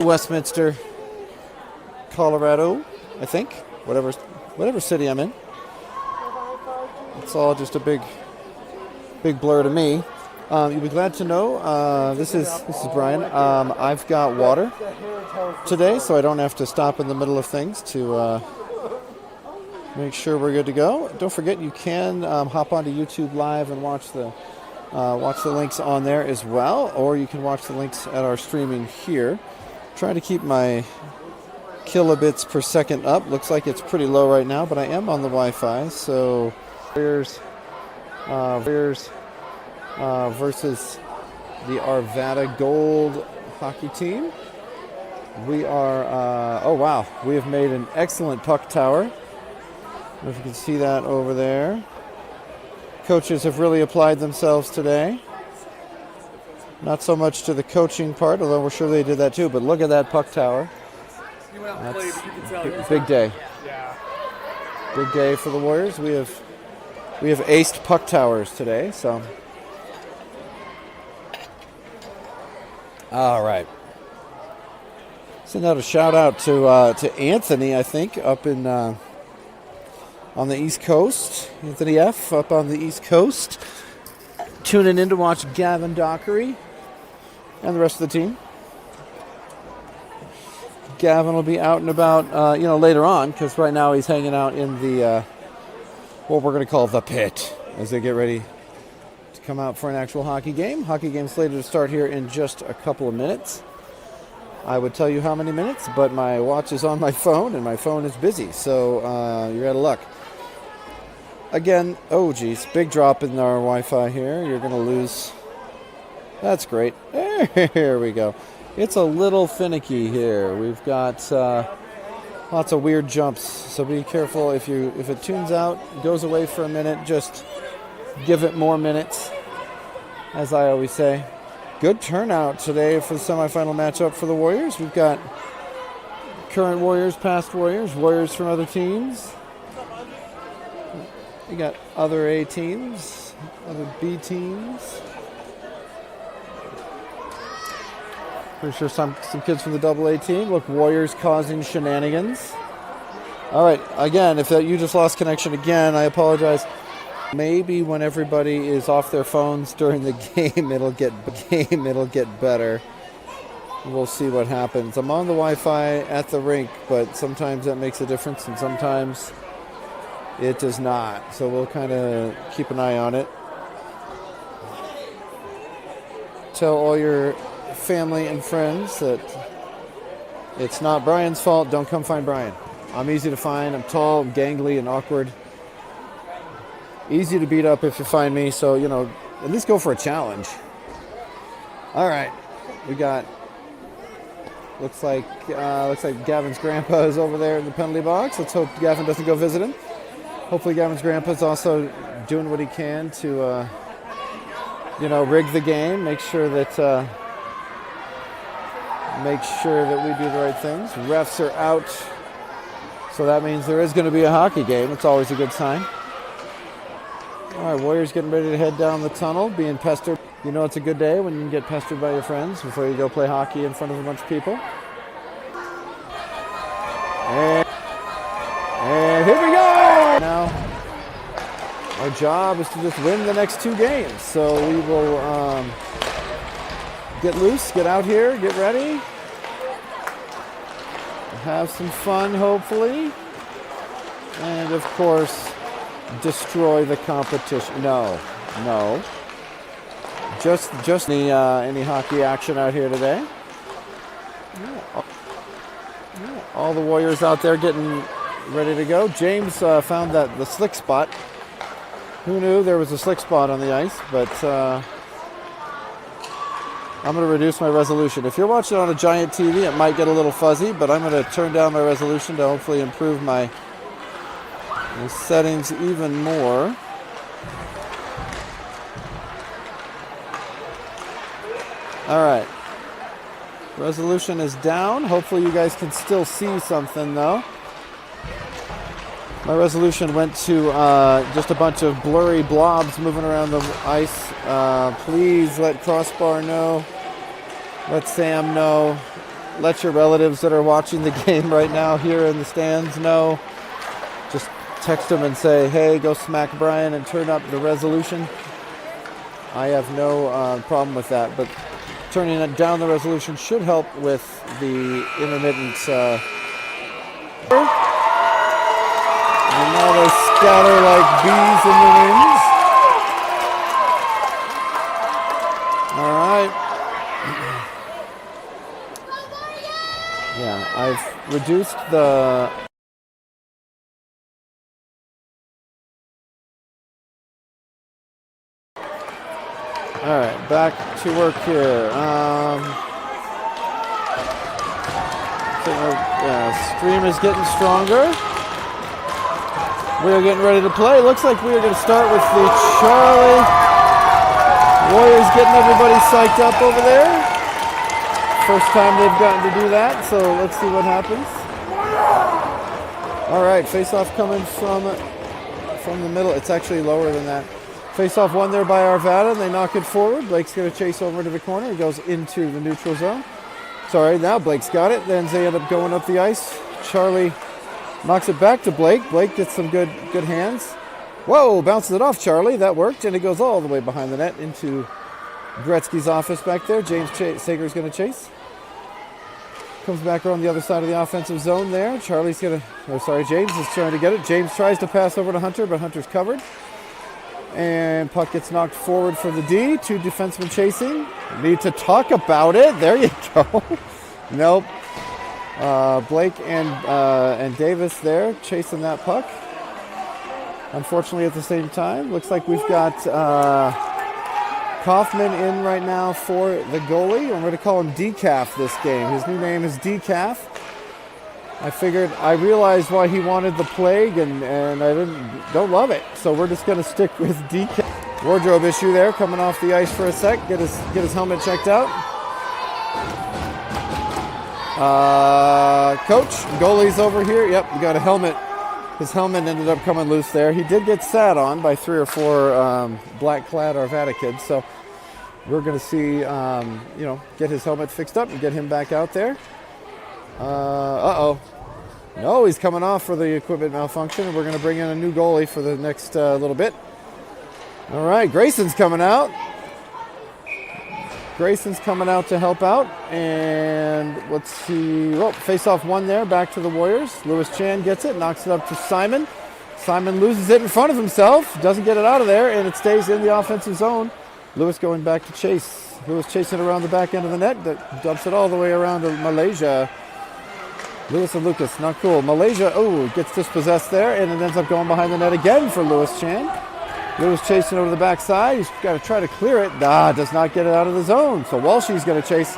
Westminster, Colorado, I think. Whatever city I'm in. It's all just a big blur to me. You'll be glad to know this is Brian. I've got water today, so I don't have to stop in the middle of things to make sure we're good to go. Don't forget, you can hop onto YouTube Live and watch the links on there as well, or you can watch the links at our streaming here. Trying to keep my kilobits per second up. Looks like it's pretty low right now, but I am on the Wi-Fi. So Warriors versus the Arvada Gold hockey team. We are, oh wow, we have made an excellent puck tower. I don't know if you can see that over there. Coaches have really applied themselves today. Not so much to the coaching part, although we're sure they did that too, but look at that puck tower. That's big day. Big day for the Warriors. We have aced puck towers today, so. All right. Send out a shout out to Anthony, I think, up in on the East Coast. Anthony F. up on the East Coast, tuning in to watch Gavin Dockery and the rest of the team. Gavin will be out and about, later on, because right now he's hanging out in the what we're going to call the pit as they get ready to come out for an actual hockey game. Hockey game slated to start here in just a couple of minutes. I would tell you how many minutes, but my watch is on my phone, and my phone is busy, so you're out of luck. Again, oh geez, big drop in our Wi-Fi here. You're going to lose. That's great. Here we go. It's a little finicky here. We've got lots of weird jumps, so be careful. If it tunes out, goes away for a minute, just give it more minutes, as I always say. Good turnout today for the semifinal matchup for the Warriors. We've got current Warriors, past Warriors, Warriors from other teams. We got other A teams, other B teams. Pretty sure some kids from the AA team. Look, Warriors causing shenanigans. All right, again, if you just lost connection again, I apologize. Maybe when everybody is off their phones during the game, it'll get better. We'll see what happens. I'm on the Wi-Fi at the rink, but sometimes that makes a difference, and sometimes it does not. So we'll kind of keep an eye on it. Tell all your family and friends that it's not Brian's fault. Don't come find Brian. I'm easy to find. I'm tall, I'm gangly, and awkward. Easy to beat up if you find me, so, at least go for a challenge. All right. We got, looks like Gavin's grandpa is over there in the penalty box. Let's hope Gavin doesn't go visit him. Hopefully Gavin's grandpa is also doing what he can to, rig the game, make sure that we do the right things. Refs are out, so that means there is going to be a hockey game. It's always a good sign. All right, Warriors getting ready to head down the tunnel, being pestered. You know it's a good day when you can get pestered by your friends before you go play hockey in front of a bunch of people. And here we go! Now, our job is to just win the next two games. So we will get loose, get out here, get ready. Have some fun, hopefully. And, of course, destroy the competition. No. Just any hockey action out here today. Yeah. All the Warriors out there getting ready to go. James found the slick spot. Who knew there was a slick spot on the ice? But I'm going to reduce my resolution. If you're watching on a giant TV, it might get a little fuzzy, but I'm going to turn down my resolution to hopefully improve my settings even more. All right. Resolution is down. Hopefully you guys can still see something, though. My resolution went to just a bunch of blurry blobs moving around the ice. Please let Crossbar know. Let Sam know let your relatives that are watching the game right now here in the stands know. Just text them and say, hey, go smack Brian and turn up the resolution. I have no problem with that, but turning it down the resolution should help with the intermittent. And now they scatter like bees in the winds. All right. Yeah, I've reduced the... All right, back to work here. Stream is getting stronger. We are getting ready to play. Looks like we are going to start with the Charlie Warriors, getting everybody psyched up over there. First time they've gotten to do that, so let's see what happens. All right, face-off coming from the middle. It's actually lower than that. Face-off won there by Arvada, and they knock it forward. Blake's going to chase over to the corner. He goes into the neutral zone. Sorry, now Blake's got it. Then they end up going up the ice. Charlie knocks it back to Blake. Blake gets some good hands. Whoa, bounces it off Charlie. That worked, and it goes all the way behind the net into Gretzky's office back there. James Sager's going to chase. Comes back around the other side of the offensive zone there. James is trying to get it. James tries to pass over to Hunter, but Hunter's covered. And puck gets knocked forward for the D. Two defensemen chasing. Need to talk about it. There you go. Nope. Blake and Davis there chasing that puck. Unfortunately, at the same time, looks like we've got Kaufman in right now for the goalie. I'm going to call him Decaf this game. His new name is Decaf. I realized why he wanted the plague, and I don't love it. So we're just going to stick with Decaf. Wardrobe issue there, coming off the ice for a sec. Get his helmet checked out. Coach, goalie's over here. Yep, we got a helmet. His helmet ended up coming loose there. He did get sat on by 3 or 4 black-clad Arvada kids. So we're going to see, get his helmet fixed up and get him back out there. No, he's coming off for the equipment malfunction, and we're going to bring in a new goalie for the next little bit. All right, Grayson's coming out. Grayson's coming out to help out, and let's see. Oh, face-off one there, back to the Warriors. Lewis Chan gets it, knocks it up to Simon. Simon loses it in front of himself, doesn't get it out of there, and it stays in the offensive zone. Lewis going back to chase. Lewis chasing around the back end of the net, that dumps it all the way around to Malaysia. Lewis and Lucas, not cool. Malaysia, gets dispossessed there, and it ends up going behind the net again for Lewis Chan. Lewis chasing over the backside. He's got to try to clear it. Does not get it out of the zone. So Walshy's going to chase.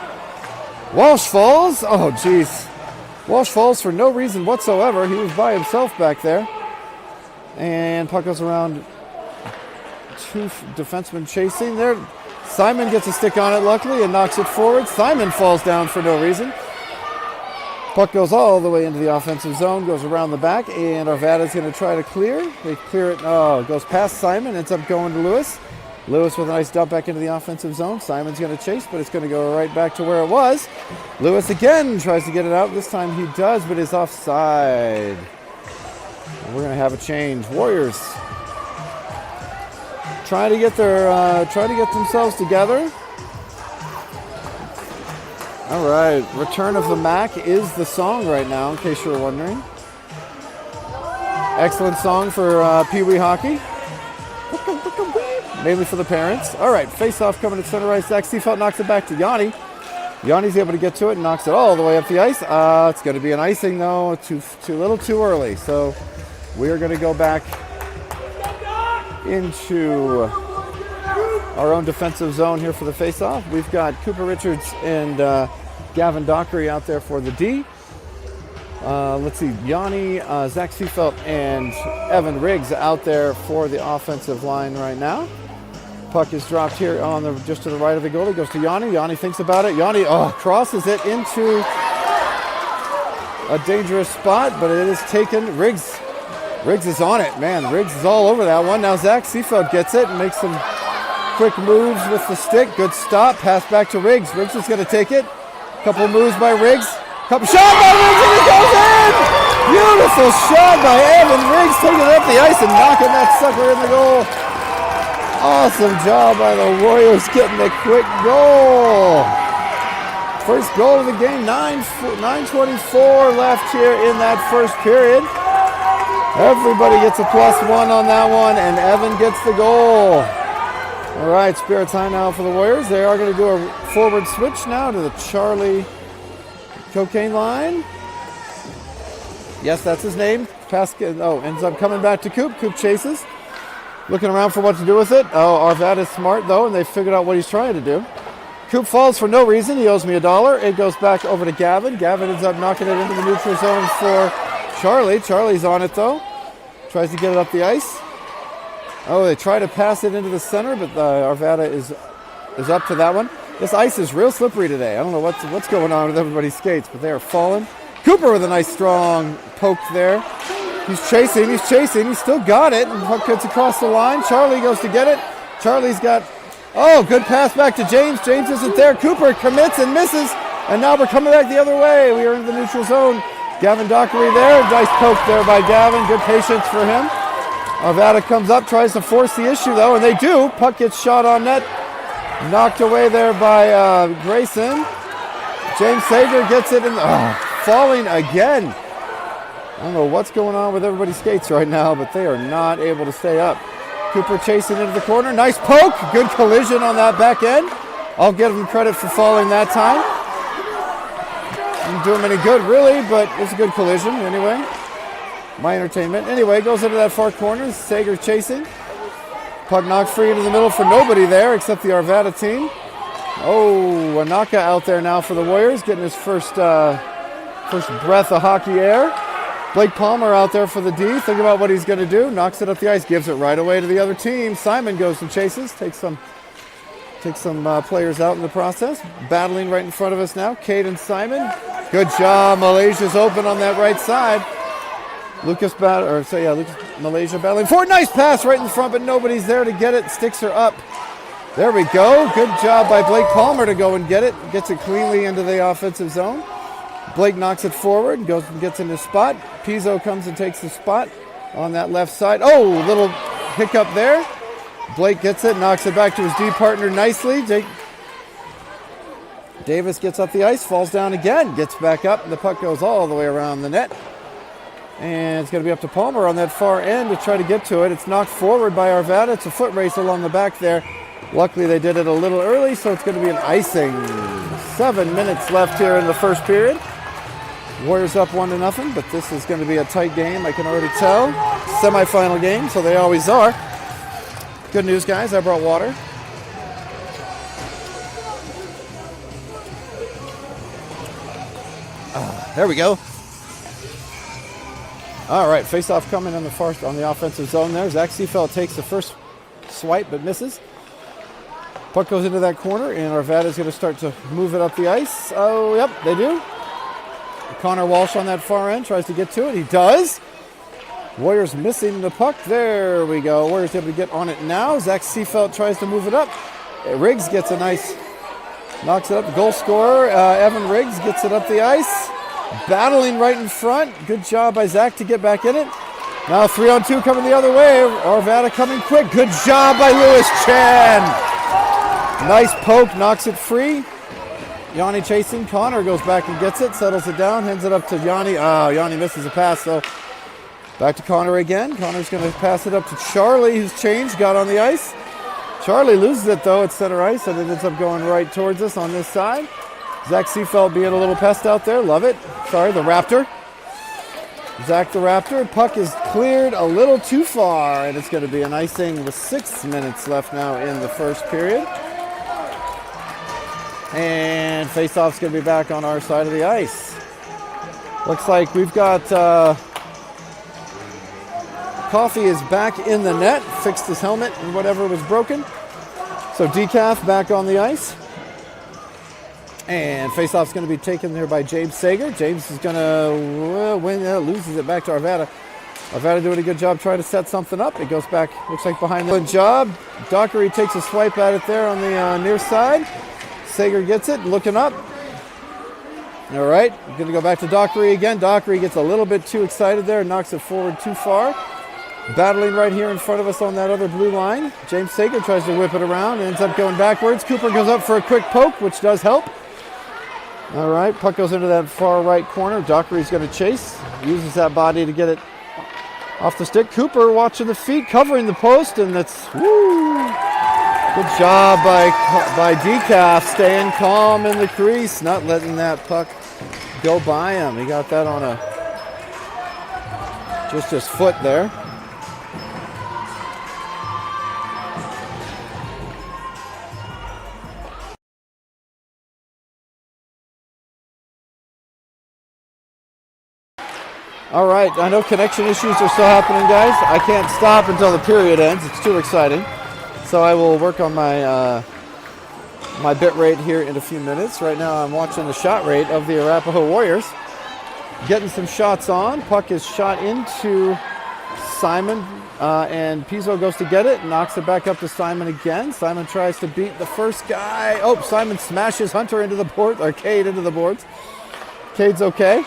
Walsh falls. Oh, jeez. Walsh falls for no reason whatsoever. He was by himself back there. And puck goes around. 2 defensemen chasing there. Simon gets a stick on it, luckily, and knocks it forward. Simon falls down for no reason. Puck goes all the way into the offensive zone, goes around the back, and Arvada's going to try to clear. They clear it. It goes past Simon, ends up going to Lewis. Lewis with a nice dump back into the offensive zone. Simon's going to chase, but it's going to go right back to where it was. Lewis again tries to get it out. This time he does, but is offside. And we're going to have a change. Warriors trying to get themselves together. All right, Return of the Mac is the song right now, in case you're wondering. Excellent song for Pee Wee hockey. Mainly for the parents. All right, face-off coming at center ice. Zach Seafelt knocks it back to Yanni. Yanni's able to get to it and knocks it all the way up the ice. It's going to be an icing, though. Too little too early. So we are going to go back into our own defensive zone here for the face-off. We've got Cooper Richards and Gavin Dockery out there for the D. Let's see, Yanni, Zach Seafelt, and Evan Riggs out there for the offensive line right now. Puck is dropped here just to the right of the goalie. Goes to Yanni. Yanni thinks about it. Yanni crosses it into a dangerous spot, but it is taken. Riggs is on it, man. Riggs is all over that one. Now Zach Seafelt gets it and makes some quick moves with the stick. Good stop. Pass back to Riggs. Riggs is going to take it. Couple moves by Riggs. Couple shot by Riggs and it goes in! Beautiful shot by Evan Riggs, taking it up the ice and knocking that sucker in the goal. Awesome job by the Warriors getting a quick goal. First goal of the game, 9:24 left here in that first period. Everybody gets a +1 on that one, and Evan gets the goal. All right, spare time now for the Warriors. They are going to do a forward switch now to the Charlie Cocaine line. Yes, that's his name. Ends up coming back to Coop. Coop chases. Looking around for what to do with it. Arvada's smart, though, and they figured out what he's trying to do. Coop falls for no reason. He owes me $1. It goes back over to Gavin. Gavin ends up knocking it into the neutral zone for Charlie. Charlie's on it, though. Tries to get it up the ice. They try to pass it into the center, but Arvada is up to that one. This ice is real slippery today. I don't know what's going on with everybody's skates, but they are falling. Cooper with a nice strong poke there. He's chasing. He still got it, and puck gets across the line. Charlie goes to get it. Charlie's got, good pass back to James. James isn't there. Cooper commits and misses, and now we're coming back the other way. We are in the neutral zone. Gavin Dockery there. Nice poke there by Gavin. Good patience for him. Arvada comes up, tries to force the issue, though, and they do. Puck gets shot on net. Knocked away there by Grayson. James Sager gets it in. Falling again. I don't know what's going on with everybody's skates right now, but they are not able to stay up. Cooper chasing into the corner. Nice poke. Good collision on that back end. I'll give him credit for falling that time. Didn't do him any good, really, but it's a good collision anyway. My entertainment. Anyway, goes into that far corner. Sager chasing. Puck knocked free into the middle for nobody there except the Arvada team. Anaka out there now for the Warriors, getting his first breath of hockey air. Blake Palmer out there for the D. Think about what he's going to do. Knocks it up the ice, gives it right away to the other team. Simon goes and chases, takes some players out in the process. Battling right in front of us now. Cade and Simon. Good job. Malaysia's open on that right side. Lucas Malaysia battling forward. Nice pass right in front, but nobody's there to get it. Sticks her up. There we go. Good job by Blake Palmer to go and get it. Gets it cleanly into the offensive zone. Blake knocks it forward, goes and gets in his spot. Pizzo comes and takes the spot on that left side. Little hiccup there. Blake gets it, knocks it back to his D partner nicely. Davis gets up the ice, falls down again, gets back up, and the puck goes all the way around the net. And it's going to be up to Palmer on that far end to try to get to it. It's knocked forward by Arvada. It's a foot race along the back there. Luckily, they did it a little early, so it's going to be an icing. 7 minutes left here in the first period. Warriors up 1-0, but this is going to be a tight game, I can already tell. Semi-final game, so they always are. Good news, guys, I brought water. There we go. All right, face-off coming on the offensive zone there. Zach Seafeld takes the first swipe, but misses. Puck goes into that corner, and Arvada's going to start to move it up the ice. Yep, they do. Connor Walsh on that far end tries to get to it. He does. Warriors missing the puck. There we go. Warriors able to get on it now. Zach Seafeld tries to move it up. Riggs gets a nice, knocks it up. Goal scorer, Evan Riggs gets it up the ice. Battling right in front. Good job by Zach to get back in it. Now 3-on-2 coming the other way. Arvada coming quick. Good job by Lewis Chan. Nice poke, knocks it free. Yanni chasing. Connor goes back and gets it, settles it down, hands it up to Yanni. Yanni misses a pass, though. Back to Connor again. Connor's going to pass it up to Charlie, who's changed, got on the ice. Charlie loses it, though, at center ice, and it ends up going right towards us on this side. Zach Seafeld being a little pest out there. Love it. Sorry, the Raptor. Zach the Raptor. Puck is cleared a little too far, and it's going to be an icing with 6 minutes left now in the first period. And face-off's going to be back on our side of the ice. Looks like we've got Coffee is back in the net, fixed his helmet and whatever was broken. So Decaf back on the ice. And face-off's going to be taken there by James Sager. James is going to loses it back to Arvada. Arvada doing a good job trying to set something up. It goes back, looks like behind the job. Dockery takes a swipe at it there on the near side. Sager gets it, looking up. All right, going to go back to Dockery again. Dockery gets a little bit too excited there, knocks it forward too far. Battling right here in front of us on that other blue line. James Sager tries to whip it around and ends up going backwards. Cooper goes up for a quick poke, which does help. All right, puck goes into that far right corner. Dockery's going to chase. Uses that body to get it off the stick. Cooper watching the feet, covering the post, and that's woo. Good job by Decaf, staying calm in the crease, not letting that puck go by him. He got that on just his foot there. All right, I know connection issues are still happening, guys. I can't stop until the period ends. It's too exciting. So I will work on my my bit rate here in a few minutes. Right now I'm watching the shot rate of the Arapahoe Warriors. Getting some shots on. Puck is shot into Simon, and Pizzo goes to get it, knocks it back up to Simon again. Simon tries to beat the first guy. Oh, Simon smashes Hunter into the board, or Cade into the boards. Cade's okay.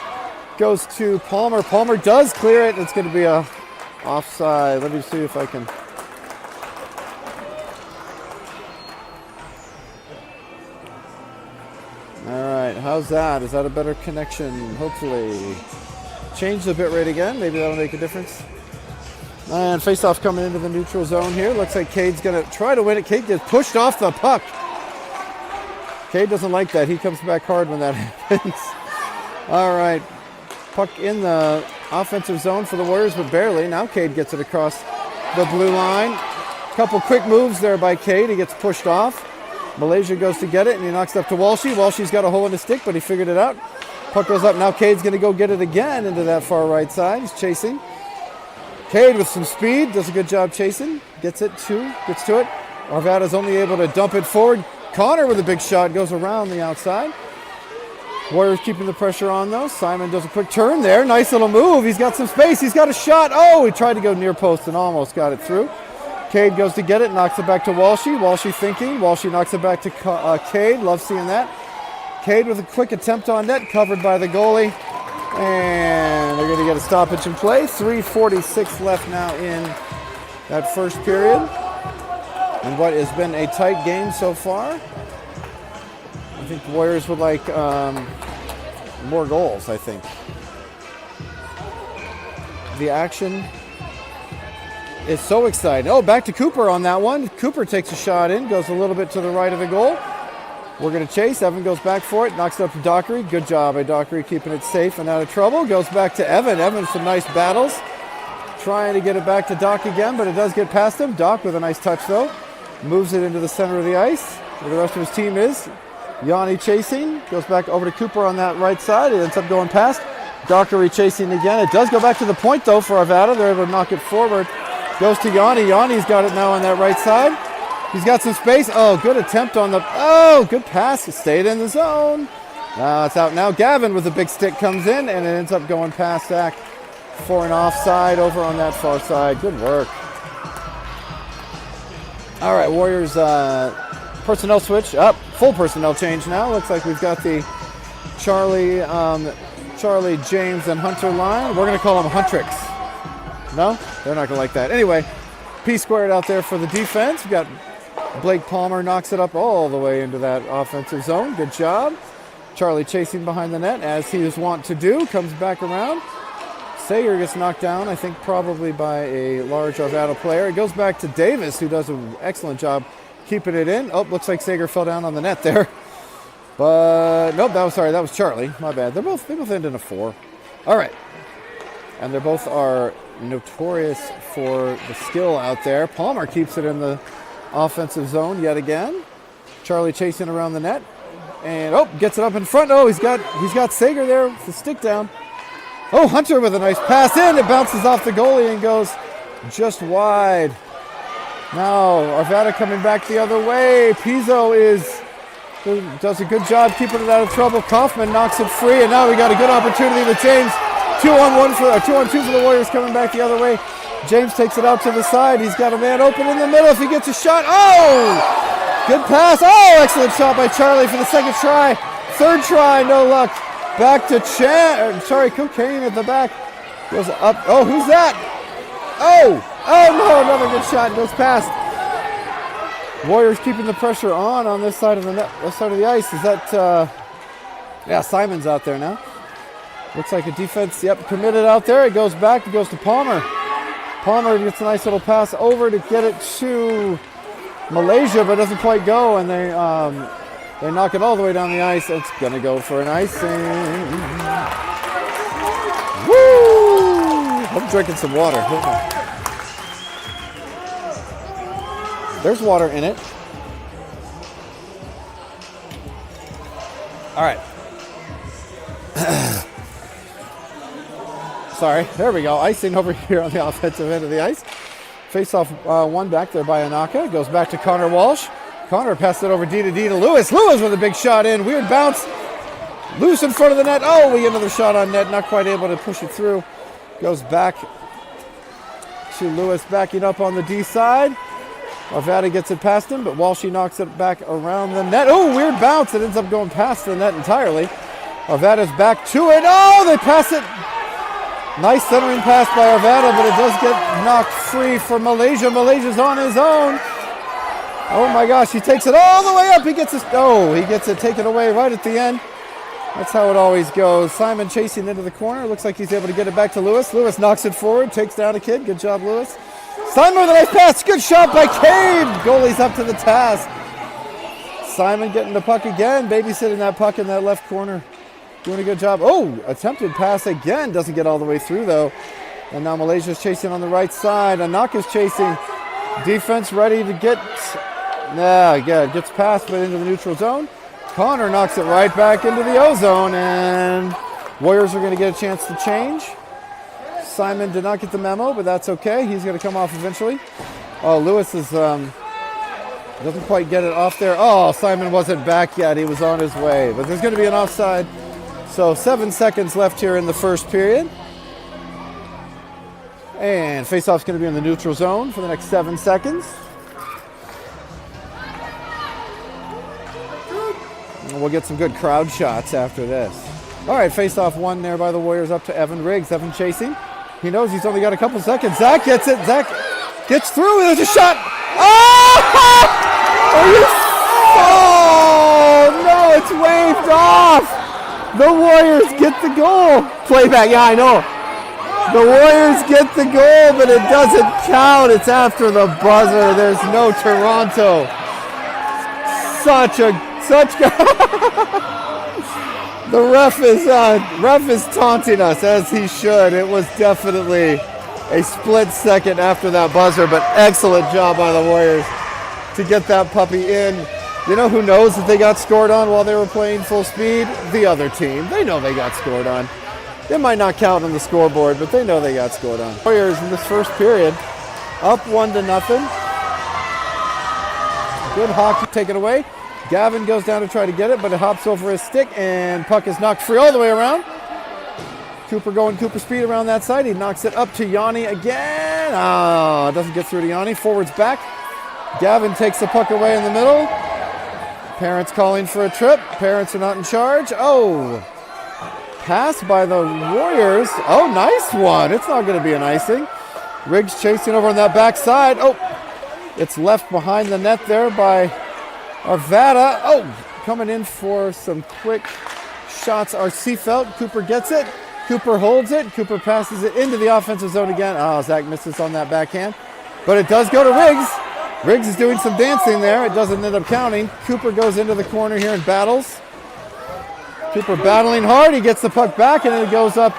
Goes to Palmer. Palmer does clear it. It's going to be a offside. Let me see if I can. All right, how's that? Is that a better connection? Hopefully. Change the bit rate again. Maybe that'll make a difference. And face-off coming into the neutral zone here. Looks like Cade's going to try to win it. Cade gets pushed off the puck. Cade doesn't like that. He comes back hard when that happens. All right. Puck in the offensive zone for the Warriors, but barely. Now Cade gets it across the blue line. Couple quick moves there by Cade. He gets pushed off. Malaysia goes to get it, and he knocks it up to Walshy. Walshy's got a hole in his stick, but he figured it out. Puck goes up. Now Cade's going to go get it again into that far right side. He's chasing. Cade with some speed. Does a good job chasing. Gets to it. Arvada's only able to dump it forward. Connor with a big shot goes around the outside. Warriors keeping the pressure on, though. Simon does a quick turn there. Nice little move. He's got some space. He's got a shot. Oh, he tried to go near post and almost got it through. Cade goes to get it, knocks it back to Walshy. Walshy thinking. Walshy knocks it back to Cade. Love seeing that. Cade with a quick attempt on net, covered by the goalie. And they're going to get a stoppage in play. 3:46 left now in that first period. And what has been a tight game so far. I think the Warriors would like more goals, I think. The action is so exciting. Oh, back to Cooper on that one. Cooper takes a shot in, goes a little bit to the right of the goal. We're going to chase. Evan goes back for it, knocks it up to Dockery. Good job by Dockery keeping it safe and out of trouble. Goes back to Evan. Evan, some nice battles. Trying to get it back to Doc again, but it does get past him. Doc with a nice touch, though. Moves it into the center of the ice, where the rest of his team is. Yanni chasing, goes back over to Cooper on that right side. It ends up going past. Dockery chasing again. It does go back to the point, though, for Arvada. They're able to knock it forward. Goes to Yanni. Yanni's got it now on that right side. He's got some space. Oh, good attempt on the... Oh, good pass. It stayed in the zone. It's out now. Gavin with a big stick comes in, and it ends up going past Zach for an offside over on that far side. Good work. All right, Warriors personnel switch up. Full personnel change now. Looks like we've got the Charlie, James, and Hunter line. We're going to call them Huntrix. No? They're not going to like that. Anyway, P squared out there for the defense. We've got Blake Palmer knocks it up all the way into that offensive zone. Good job. Charlie chasing behind the net, as he is wont to do. Comes back around. Sager gets knocked down, I think probably by a large Arvada player. It goes back to Davis, who does an excellent job keeping it in. Oh, looks like Sager fell down on the net there. But, nope, that was Charlie. My bad. They both end in a 4. All right. And they both are notorious for the skill out there. Palmer keeps it in the offensive zone yet again. Charlie chasing around the net. And, oh, gets it up in front. Oh, he's got Sager there with the stick down. Oh, Hunter with a nice pass in. It bounces off the goalie and goes just wide. Now, Arvada coming back the other way. Pizzo does a good job keeping it out of trouble. Kaufman knocks it free, and now we got a good opportunity with James. 2-on-2 for the Warriors coming back the other way. James takes it out to the side. He's got a man open in the middle. If he gets a shot, oh! Good pass. Oh, excellent shot by Charlie for the second try. Third try, no luck. Back to Cocaine at the back. Goes up. Oh, who's that? Oh no, another good shot. Goes past. Warriors keeping the pressure on this side of the net, this side of the ice. Is that, yeah, Simon's out there now. Looks like a defense, yep, committed out there. It goes back, it goes to Palmer. Palmer gets a nice little pass over to get it to Malaysia, but doesn't quite go, and they knock it all the way down the ice. It's gonna go for an icing. Woo! I'm drinking some water. There's water in it. All right. Sorry, there we go. Icing over here on the offensive end of the ice. Face-off one back there by Anaka. Goes back to Connor Walsh. Connor passed it over D to Lewis. Lewis with a big shot in. Weird bounce. Loose in front of the net. Oh, we get another shot on net. Not quite able to push it through. Goes back to Lewis backing up on the D side. Arvada gets it past him, but Walshy knocks it back around the net. Oh, weird bounce. It ends up going past the net entirely. Arvada's back to it. Oh, they pass it. Nice centering pass by Arvada, but it does get knocked free for Malaysia. Malaysia's on his own. Oh my gosh, he takes it all the way up. He gets it taken away right at the end. That's how it always goes. Simon chasing into the corner. Looks like he's able to get it back to Lewis. Lewis knocks it forward, takes down a kid. Good job, Lewis. Simon with a nice pass. Good shot by Cade. Goalie's up to the task. Simon getting the puck again. Babysitting that puck in that left corner. Doing a good job. Oh, attempted pass again. Doesn't get all the way through, though. And now Malaysia's chasing on the right side. Anaka's chasing. Defense ready to get... gets past, but into the neutral zone. Connor knocks it right back into the O-zone, and Warriors are going to get a chance to change. Simon did not get the memo, but that's okay. He's going to come off eventually. Oh, Lewis is... doesn't quite get it off there. Oh, Simon wasn't back yet. He was on his way. But there's going to be an offside. So 7 seconds left here in the first period. And faceoff's going to be in the neutral zone for the next 7 seconds. And we'll get some good crowd shots after this. All right, faceoff one there by the Warriors up to Evan Riggs. Evan chasing. He knows he's only got a couple seconds. Zach gets it. Zach gets through. There's a shot. Oh, no, it's waved off. The Warriors get the goal. Playback, yeah, I know. The Warriors get the goal, but it doesn't count. It's after the buzzer. There's no Toronto. The ref is taunting us, as he should. It was definitely a split second after that buzzer, but excellent job by the Warriors to get that puppy in. You know who knows that they got scored on while they were playing full speed? The other team. They know they got scored on. It might not count on the scoreboard, but they know they got scored on. Warriors in this first period, up 1-0. Good hockey taken away. Gavin goes down to try to get it, but it hops over his stick, and puck is knocked free all the way around. Cooper going Cooper speed around that side. He knocks it up to Yanni again. Oh, doesn't get through to Yanni. Forwards back. Gavin takes the puck away in the middle. Parents calling for a trip. Parents are not in charge. Oh, pass by the Warriors. Oh, nice one. It's not going to be an icing. Riggs chasing over on that backside. Oh, it's left behind the net there by Arvada. Oh, coming in for some quick shots are Seafelt. Cooper gets it. Cooper holds it. Cooper passes it into the offensive zone again. Oh, Zach misses on that backhand. But it does go to Riggs. Riggs is doing some dancing there. It doesn't end up counting. Cooper goes into the corner here and battles. Cooper battling hard. He gets the puck back, and then it goes up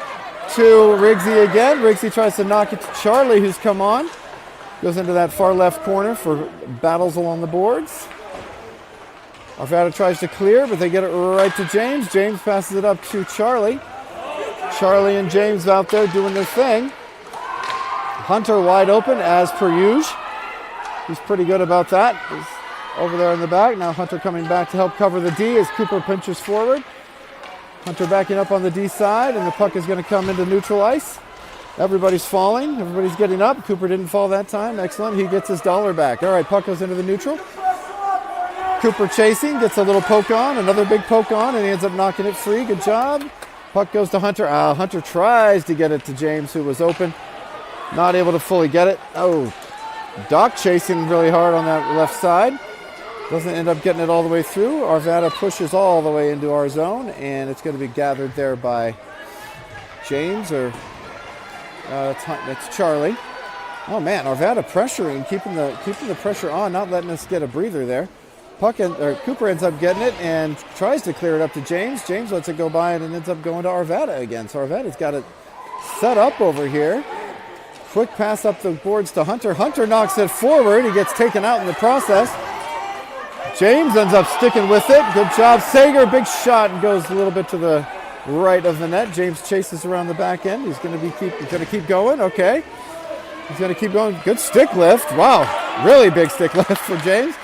to Riggsy again. Riggsy tries to knock it to Charlie, who's come on. Goes into that far left corner for battles along the boards. Arvada tries to clear, but they get it right to James. James passes it up to Charlie. Charlie and James out there doing their thing. Hunter wide open, as per usual. He's pretty good about that. He's over there in the back. Now Hunter coming back to help cover the D as Cooper pinches forward. Hunter backing up on the D side, and the puck is going to come into neutral ice. Everybody's falling. Everybody's getting up. Cooper didn't fall that time. Excellent. He gets his dollar back. All right, puck goes into the neutral. Cooper chasing, gets a little poke on, another big poke on, and he ends up knocking it free. Good job. Puck goes to Hunter. Hunter tries to get it to James, who was open. Not able to fully get it. Oh, Doc chasing really hard on that left side. Doesn't end up getting it all the way through. Arvada pushes all the way into our zone, and it's going to be gathered there by James, or it's Charlie. Oh man, Arvada pressuring, keeping the pressure on, not letting us get a breather there. Cooper ends up getting it and tries to clear it up to James. James lets it go by, and it ends up going to Arvada again. So Arvada's got it set up over here. Quick pass up the boards to Hunter. Hunter knocks it forward. He gets taken out in the process. James ends up sticking with it. Good job. Sager, big shot, and goes a little bit to the right of the net. James chases around the back end. He's going to keep going. Okay. He's going to keep going. Good stick lift. Wow. Really big stick lift for James.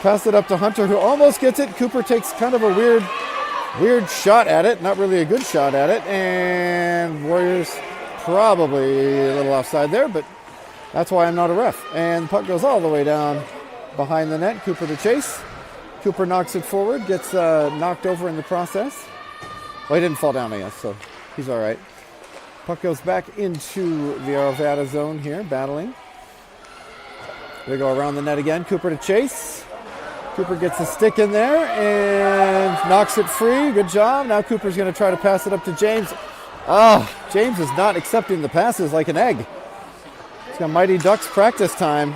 Pass it up to Hunter, who almost gets it. Cooper takes kind of a weird shot at it. Not really a good shot at it. And Warriors probably a little offside there, but that's why I'm not a ref. And the puck goes all the way down behind the net. Cooper to chase. Cooper knocks it forward, gets knocked over in the process. Well, he didn't fall down, I guess, so he's all right. Puck goes back into the Arvada zone here, battling. They go around the net again. Cooper to chase. Cooper gets a stick in there and knocks it free. Good job. Now Cooper's going to try to pass it up to James. James is not accepting the passes like an egg. He's got Mighty Ducks practice time.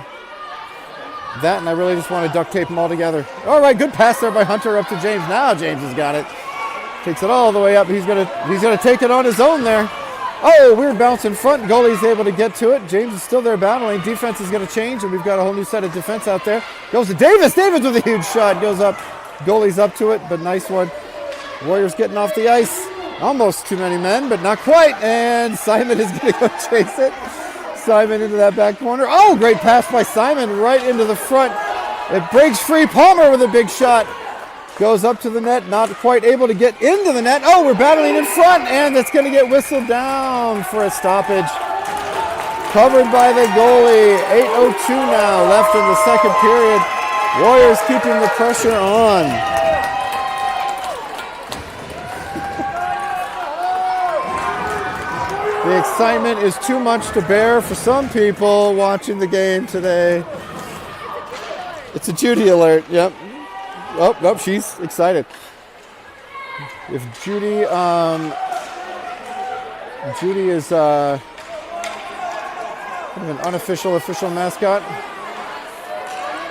That, and I really just want to duct tape them all together. All right, good pass there by Hunter up to James. Now James has got it. Takes it all the way up. He's gonna take it on his own there. Oh, weird bounce in front. Goalie's able to get to it. James is still there battling. Defense is going to change, and we've got a whole new set of defense out there. Goes to Davis. Davis with a huge shot. Goes up. Goalie's up to it, but nice one. Warriors getting off the ice. Almost too many men, but not quite. And Simon is going to go chase it. Simon into that back corner. Oh, great pass by Simon right into the front. It breaks free. Palmer with a big shot. Goes up to the net, not quite able to get into the net. Oh, we're battling in front, and it's going to get whistled down for a stoppage. Covered by the goalie. 8:02 now left in the second period. Warriors keeping the pressure on. The excitement is too much to bear for some people watching the game today. It's a Judy alert, yep. Oh, nope, she's excited. If Judy is kind of an unofficial mascot.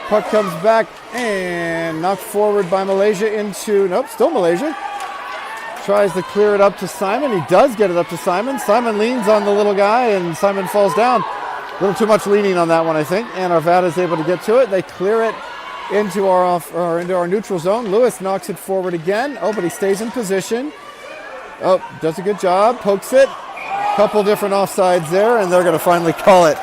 Puck comes back and knocked forward by Malaysia into, nope, still Malaysia. Tries to clear it up to Simon. He does get it up to Simon. Simon leans on the little guy, and Simon falls down. A little too much leaning on that one, I think. And Arvada is able to get to it. They clear it into our neutral zone. Lewis knocks it forward again. Oh, but he stays in position. Oh, does a good job. Pokes it. Couple different offsides there, and they're going to finally call it.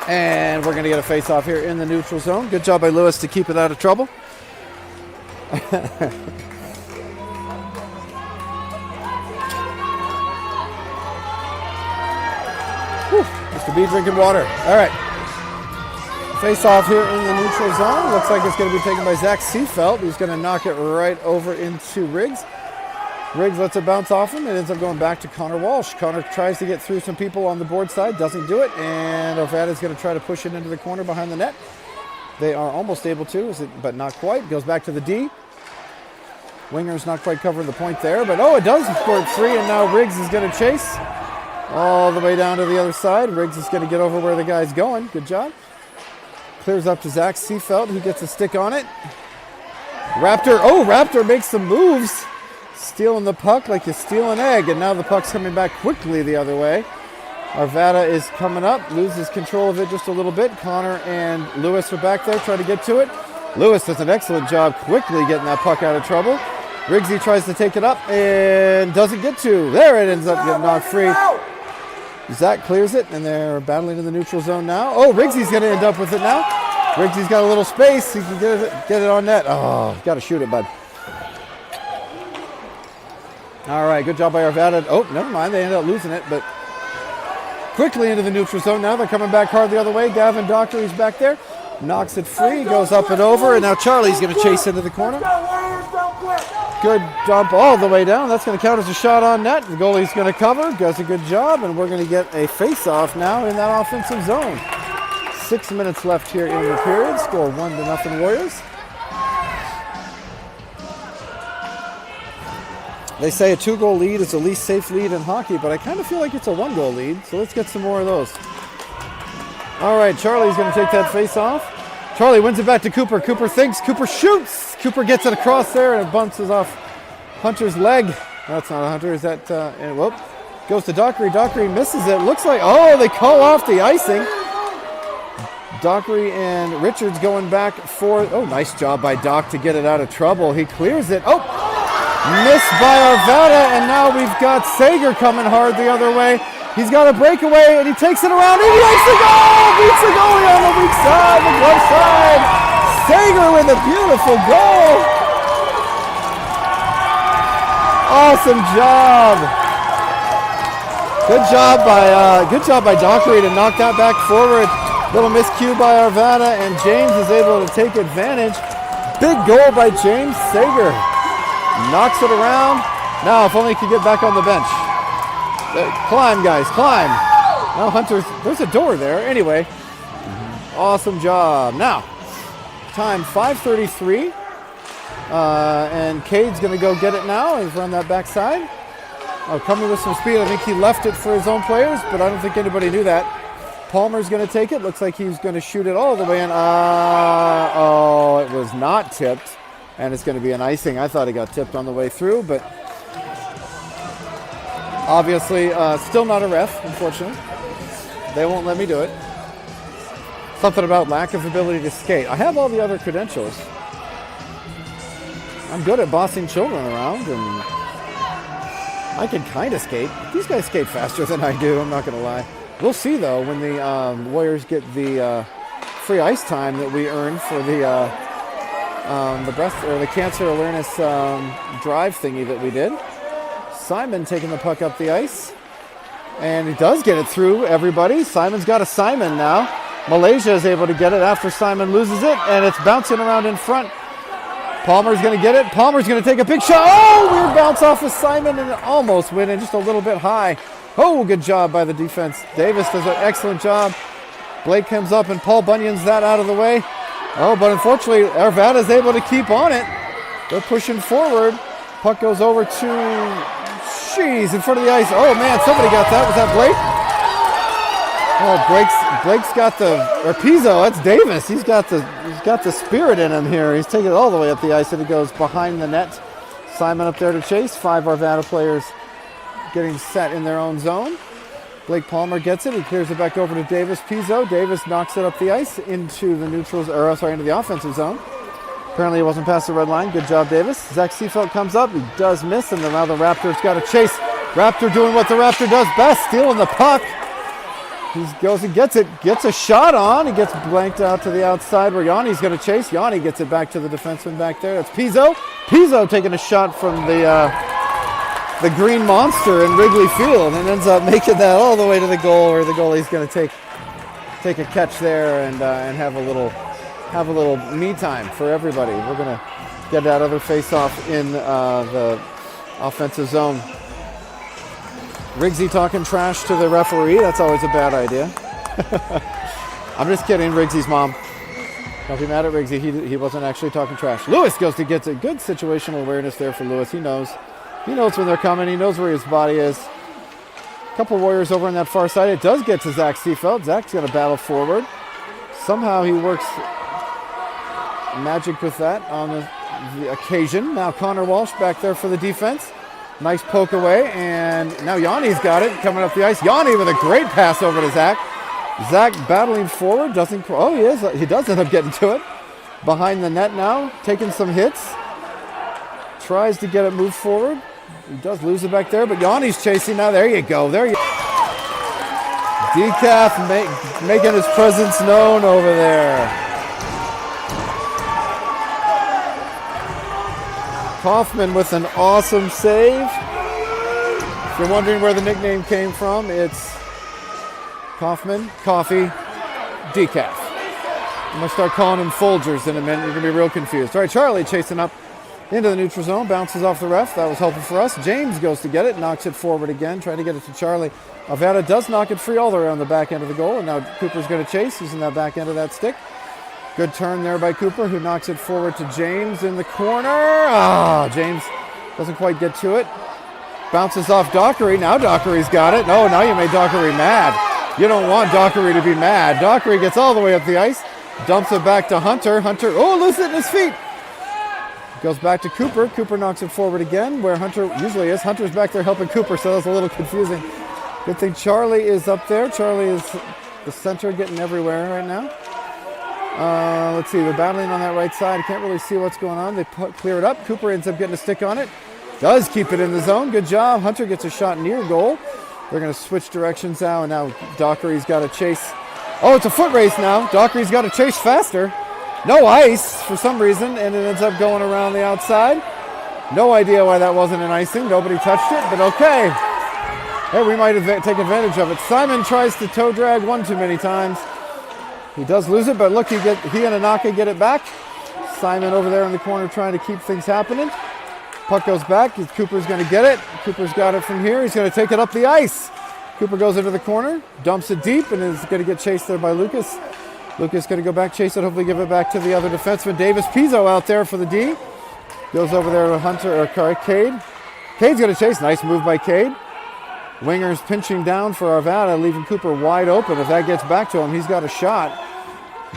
And we're going to get a face-off here in the neutral zone. Good job by Lewis to keep it out of trouble. Mr. B drinking water. All right. Face off here in the neutral zone. Looks like it's going to be taken by Zach Seefeld, who's going to knock it right over into Riggs. Riggs lets it bounce off him. It ends up going back to Connor Walsh. Connor tries to get through some people on the board side. Doesn't do it. And Arvada's going to try to push it into the corner behind the net. They are almost able to, but not quite. Goes back to the D. Winger's not quite covering the point there. But, it does squirt free. And now Riggs is going to chase all the way down to the other side. Riggs is going to get over where the guy's going. Good job. Clears up to Zach Seefeld, who gets a stick on it. Raptor makes some moves. Stealing the puck like you steal an egg, and now the puck's coming back quickly the other way. Arvada is coming up, loses control of it just a little bit. Connor and Lewis are back there trying to get to it. Lewis does an excellent job quickly getting that puck out of trouble. Riggsy tries to take it up and doesn't get to. There it ends up getting knocked free. Zach clears it, and they're battling in the neutral zone now. Oh, Riggsy's going to end up with it now. Riggsy's got a little space. He can get it on net. Oh, got to shoot it, bud. All right, good job by Arvada. Oh, never mind. They ended up losing it, but quickly into the neutral zone now. They're coming back hard the other way. Gavin Doctor, he's back there. Knocks it free, goes up and over, and now Charlie's going to chase into the corner. Good dump all the way down. That's going to count as a shot on net. The goalie's going to cover, does a good job, and we're going to get a face-off now in that offensive zone. 6 minutes left here in the period. Score 1-0 Warriors. They say a 2-goal lead is the least safe lead in hockey, but I kind of feel like it's a 1-goal lead, so let's get some more of those. All right, Charlie's going to take that face-off. Charlie wins it back to Cooper. Cooper thinks. Cooper shoots. Cooper gets it across there, and it bounces off Hunter's leg. That's not a Hunter. Is that? And whoop. Goes to Dockery. Dockery misses it. Looks like, oh, they call off the icing. Dockery and Richards going back for, oh, nice job by Doc to get it out of trouble. He clears it. Oh, missed by Arvada, and now we've got Sager coming hard the other way. He's got a breakaway, and he takes it around, and he makes the goal! Beats the goalie on the weak side, the glove side. Sager with a beautiful goal. Awesome job. Good job by Dockery to knock that back forward. Little miscue by Arvada, and James is able to take advantage. Big goal by James Sager. Knocks it around. Now, if only he could get back on the bench. Climb, guys, climb. Now Hunter's, there's a door there. Anyway, awesome job. Now, time 5:33. And Cade's going to go get it now. He's run that backside. Oh, coming with some speed. I think he left it for his own players, but I don't think anybody knew that. Palmer's going to take it. Looks like he's going to shoot it all the way in. Oh, it was not tipped. And it's going to be an icing. I thought he got tipped on the way through, but obviously still not a ref, unfortunately. They won't let me do it. Something about lack of ability to skate. I have all the other credentials. I'm good at bossing children around, and I can kind of skate. These guys skate faster than I do, I'm not going to lie. We'll see, though, when the Warriors get the free ice time that we earn for the breast or the cancer awareness drive thingy that we did. Simon taking the puck up the ice, and he does get it through everybody. Simon's got a Simon now. Malaysia is able to get it after Simon loses it, and it's bouncing around in front. Palmer's going to get it. Palmer's going to take a big shot. Oh, weird bounce off of Simon, and it almost went in just a little bit high. Oh, good job by the defense. Davis does an excellent job. Blake comes up, and Paul Bunyan's that out of the way. Oh, but unfortunately, Arvada's able to keep on it. They're pushing forward. Puck goes over to, jeez, in front of the ice. Oh, man, somebody got that. Was that Blake? Oh, Blake's got or Pizzo, that's Davis. He's got the spirit in him here. He's taking it all the way up the ice, and it goes behind the net. Simon up there to chase. 5 Arvada players getting set in their own zone. Blake Palmer gets it. He clears it back over to Davis Pizzo. Davis knocks it up the ice into the into the offensive zone. Apparently it wasn't past the red line. Good job, Davis. Zach Seefeld comes up. He does miss, and now the Raptors got to chase. Raptor doing what the Raptor does best, stealing the puck. He goes and gets it. Gets a shot on. He gets blanked out to the outside where Yanni's going to chase. Yanni gets it back to the defenseman back there. That's Pizzo. Pizzo taking a shot from the green monster in Wrigley Field, and ends up making that all the way to the goal, where the goalie's going to take a catch there and have a little me time for everybody. We're going to get that other face-off in the offensive zone. Riggsy talking trash to the referee. That's always a bad idea. I'm just kidding, Riggsy's mom. Don't be mad at Riggsy. He wasn't actually talking trash. Lewis goes to get a good situational awareness there for Lewis. He knows. He knows when they're coming. He knows where his body is. A couple Warriors over on that far side. It does get to Zach Seefeld. Zach's going to battle forward. Somehow he works magic with that on the occasion. Now Connor Walsh back there for the defense. Nice poke away, and now Yanni's got it coming up the ice. Yanni with a great pass over to Zach. Zach battling forward, doesn't, oh he is, he does end up getting to it. Behind the net now, taking some hits. Tries to get it moved forward. He does lose it back there, but Yanni's chasing now. There you go, there you go. Decaf making his presence known over there. Kaufman with an awesome save. If you're wondering where the nickname came from, it's Kaufman, Coffee, Decaf. I'm going to start calling him Folgers in a minute. You're going to be real confused. All right, Charlie chasing up Into the neutral zone, bounces off the ref. That was helpful for us. James goes to get it, knocks it forward again, trying to get it to Charlie. Arvada does knock it free all the way on the back end of the goal, and now Cooper's going to chase using that back end of that stick. Good turn there by Cooper, who knocks it forward to James in the corner. James doesn't quite get to it. Bounces off Dockery. Now Dockery's got it. No, now you made Dockery mad. You don't want Dockery to be mad. Dockery gets all the way up the ice, dumps it back to Hunter. Hunter, loses it in his feet. Goes back to Cooper. Cooper knocks it forward again, where Hunter usually is. Hunter's back there helping Cooper, so that's a little confusing. Good thing Charlie is up there. Charlie is the center, getting everywhere right now. Let's see, they're battling on that right side. I can't really see what's going on. They clear it up. Cooper ends up getting a stick on it. Does keep it in the zone. Good job. Hunter gets a shot near goal. They're going to switch directions now, and now Dockery's got to chase. It's a foot race now. Dockery's got to chase faster. No ice for some reason, and it ends up going around the outside. No idea why that wasn't an icing. Nobody touched it, but okay. Hey, we might take advantage of it. Simon tries to toe drag one too many times. He does lose it, but look, he and Anaka get it back. Simon over there in the corner trying to keep things happening. Puck goes back. Cooper's going to get it. Cooper's got it from here. He's going to take it up the ice. Cooper goes into the corner, dumps it deep, and is going to get chased there by Lucas. Lucas going to go back, chase it, hopefully give it back to the other defenseman. Davis Pizzo out there for the D. Goes over there to Hunter, or Cade. Cade's going to chase. Nice move by Cade. Winger's pinching down for Arvada, leaving Cooper wide open. If that gets back to him, he's got a shot.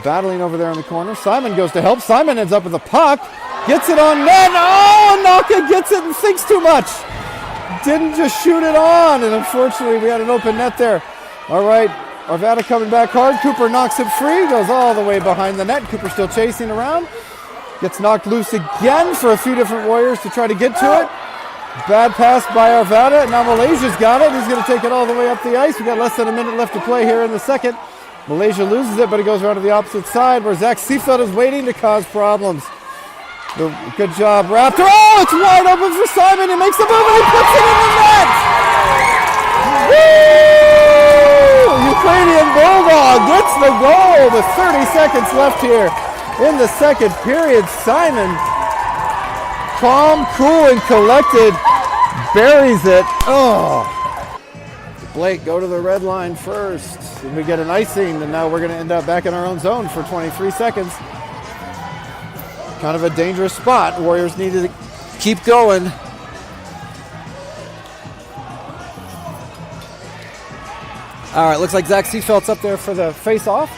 Battling over there in the corner. Simon goes to help. Simon ends up with the puck. Gets it on net. Naka gets it and thinks too much. Didn't just shoot it on. And unfortunately, we had an open net there. All right. Arvada coming back hard. Cooper knocks it free. Goes all the way behind the net. Cooper still chasing around. Gets knocked loose again for a few different Warriors to try to get to it. Bad pass by Arvada. Now Malaysia's got it. He's going to take it all the way up the ice. We got less than a minute left to play here in the second. Malaysia loses it, but it goes around to the opposite side where Zach Seefeld is waiting to cause problems. Good job, Raptor. It's wide open for Simon. He makes the move and he puts it in the net. Woo! Ukrainian Bulldog gets the goal with 30 seconds left here in the second period. Simon, calm, cool, and collected, buries it. Blake, go to the red line first. And we get an icing, and now we're going to end up back in our own zone for 23 seconds. Kind of a dangerous spot. Warriors need to keep going. All right, looks like Zach Seefeld's up there for the face-off.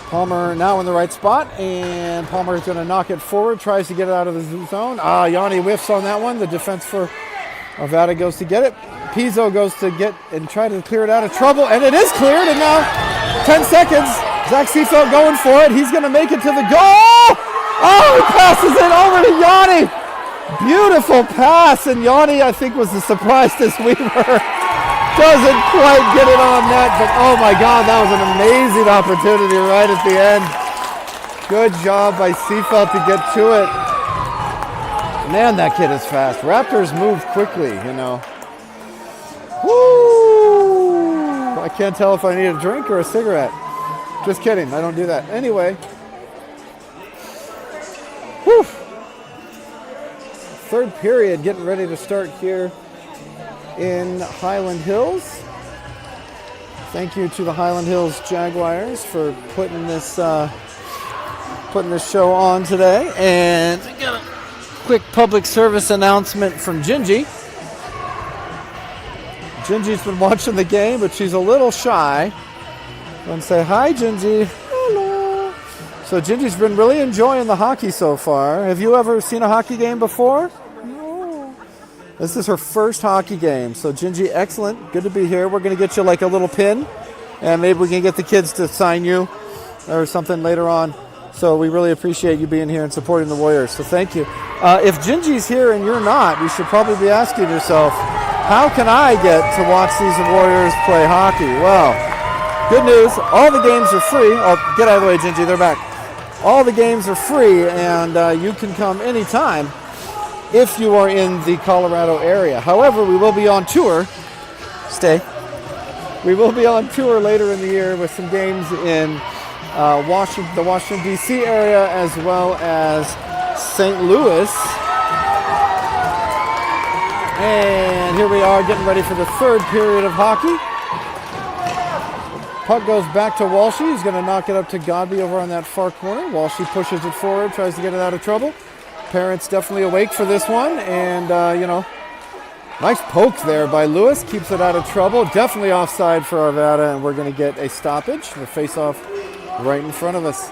Palmer now in the right spot, and Palmer is going to knock it forward, tries to get it out of the zone. Yanni whiffs on that one. The defense for Arvada goes to get it. Pizzo goes to get and try to clear it out of trouble, and it is cleared, and now 10 seconds. Zach Seefeld going for it. He's going to make it to the goal. He passes it over to Yanni. Beautiful pass, and Yanni, I think, was the surprise this Weaver. Doesn't quite get it on net, but oh my God, that was an amazing opportunity right at the end. Good job by Seefeld to get to it. Man, that kid is fast. Raptors move quickly, you know. Woo! I can't tell if I need a drink or a cigarette. Just kidding, I don't do that. Anyway. Whew. Third period getting ready to start here in Highland Hills. Thank you to the Highland Hills Jaguars for putting this show on today. And we got a quick public service announcement from Gingy. Gingy's been watching the game, but she's a little shy. And say hi, Gingy. Hello. So Gingy's been really enjoying the hockey so far. Have you ever seen a hockey game before? No. This is her first hockey game. So Gingy, excellent. Good to be here. We're going to get you like a little pin, and maybe we can get the kids to sign you or something later on. So we really appreciate you being here and supporting the Warriors. So thank you. If Gingy's here and you're not, you should probably be asking yourself, how can I get to watch these Warriors play hockey? Well, good news, all the games are free. Oh, get out of the way, Gingy, they're back. All the games are free, and you can come anytime if you are in the Colorado area. However, we will be on tour. Stay. We will be on tour later in the year with some games in the Washington, D.C. area, as well as St. Louis. And here we are getting ready for the third period of hockey. Puck goes back to Walshy. He's going to knock it up to Godby over on that far corner. Walshy pushes it forward, tries to get it out of trouble. Parents definitely awake for this one. And, nice poke there by Lewis. Keeps it out of trouble. Definitely offside for Arvada, and we're going to get a stoppage. The face-off right in front of us.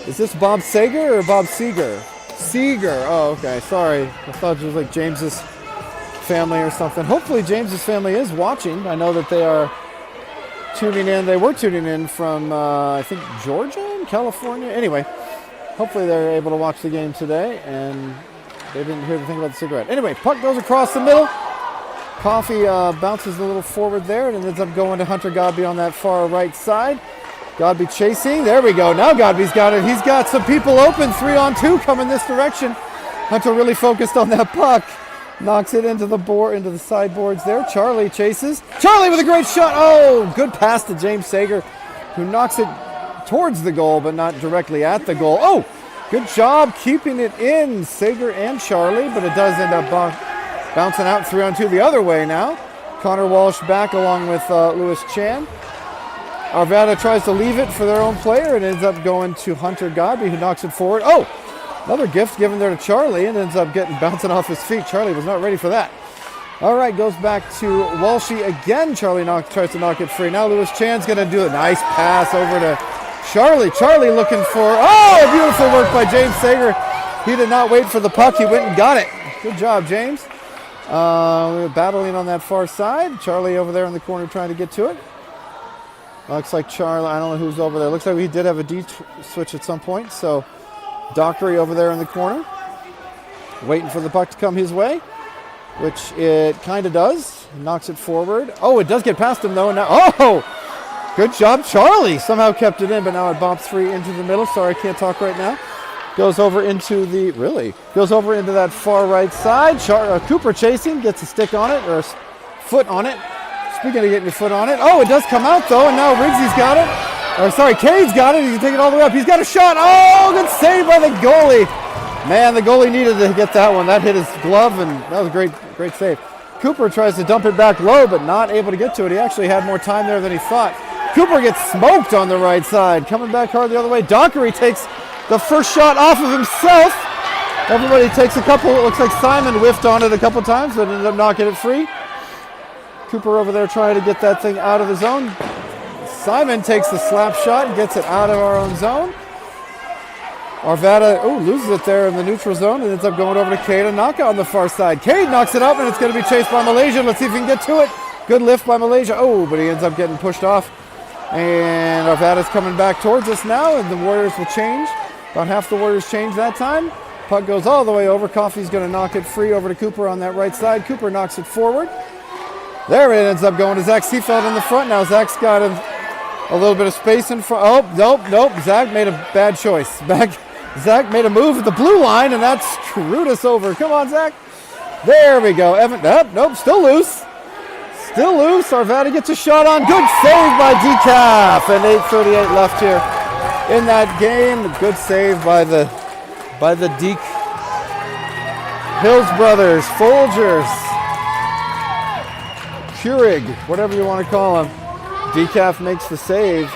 Is this Bob Sager or Bob Seeger? Seeger. Oh, okay. Sorry. I thought it was like James's family or something. Hopefully James's family is watching. I know that they are tuning in. They were tuning in from, I think, Georgia and California. Anyway, hopefully they're able to watch the game today, and they didn't hear the thing about the cigarette. Anyway, puck goes across the middle. Coffee bounces a little forward there, and it ends up going to Hunter Godby on that far right side. Godby chasing. There we go. Now Godby's got it. He's got some people open. 3-on-2 coming this direction. Hunter really focused on that puck. Knocks it into the board, into the sideboards there. Charlie chases. Charlie with a great shot. Oh, good pass to James Sager, who knocks it towards the goal, but not directly at the goal. Oh, good job keeping it in, Sager and Charlie, but it does end up bouncing out 3-on-2 the other way now. Connor Walsh back along with Lewis Chan. Arvada tries to leave it for their own player and ends up going to Hunter Godby, who knocks it forward. Oh, another gift given there to Charlie and ends up bouncing off his feet. Charlie was not ready for that. All right, goes back to Walshy again. Charlie tries to knock it free. Now Lewis Chan's going to do a nice pass over to Charlie. Charlie looking for, beautiful work by James Sager. He did not wait for the puck. He went and got it. Good job, James. We're battling on that far side. Charlie over there in the corner trying to get to it. Looks like Charlie, I don't know who's over there. Looks like he did have a D switch at some point. So Dockery over there in the corner, waiting for the puck to come his way, which it kind of does. Knocks it forward. Oh, it does get past him though. And now, good job, Charlie. Somehow kept it in, but now it bumps free into the middle. Sorry, I can't talk right now. Goes over into that far right side. Cooper chasing, gets a stick on it, or a foot on it. Speaking of getting your foot on it. Oh, it does come out though, and now Riggsy's got it. Cade's got it. He can take it all the way up. He's got a shot. Oh, good save by the goalie. Man, the goalie needed to get that one. That hit his glove, and that was a great save. Cooper tries to dump it back low, but not able to get to it. He actually had more time there than he thought. Cooper gets smoked on the right side. Coming back hard the other way. Dockery takes the first shot off of himself. Everybody takes a couple. It looks like Simon whiffed on it a couple times, but ended up knocking it free. Cooper over there trying to get that thing out of the zone. Simon takes the slap shot and gets it out of our own zone. Arvada, loses it there in the neutral zone and ends up going over to Cade and knock it on the far side. Cade knocks it up and it's going to be chased by Malaysia. Let's see if he can get to it. Good lift by Malaysia. Oh, but he ends up getting pushed off. And Arvada's coming back towards us now, and the Warriors will change. About half the Warriors change that time. Puck goes all the way over. Coffey's going to knock it free over to Cooper on that right side. Cooper knocks it forward. There it ends up going to Zach Seefeld in the front. Now Zach's got a little bit of space in front. Oh, nope. Zach made a bad choice. Zach made a move at the blue line, and that screwed us over. Come on, Zach. There we go. Evan, nope, still loose. Still loose. Arvada gets a shot on. Good save by Decaf. And 8:38 left here in that game. Good save by the Deke Hills brothers, Folgers, Keurig, whatever you want to call him. Decaf makes the save.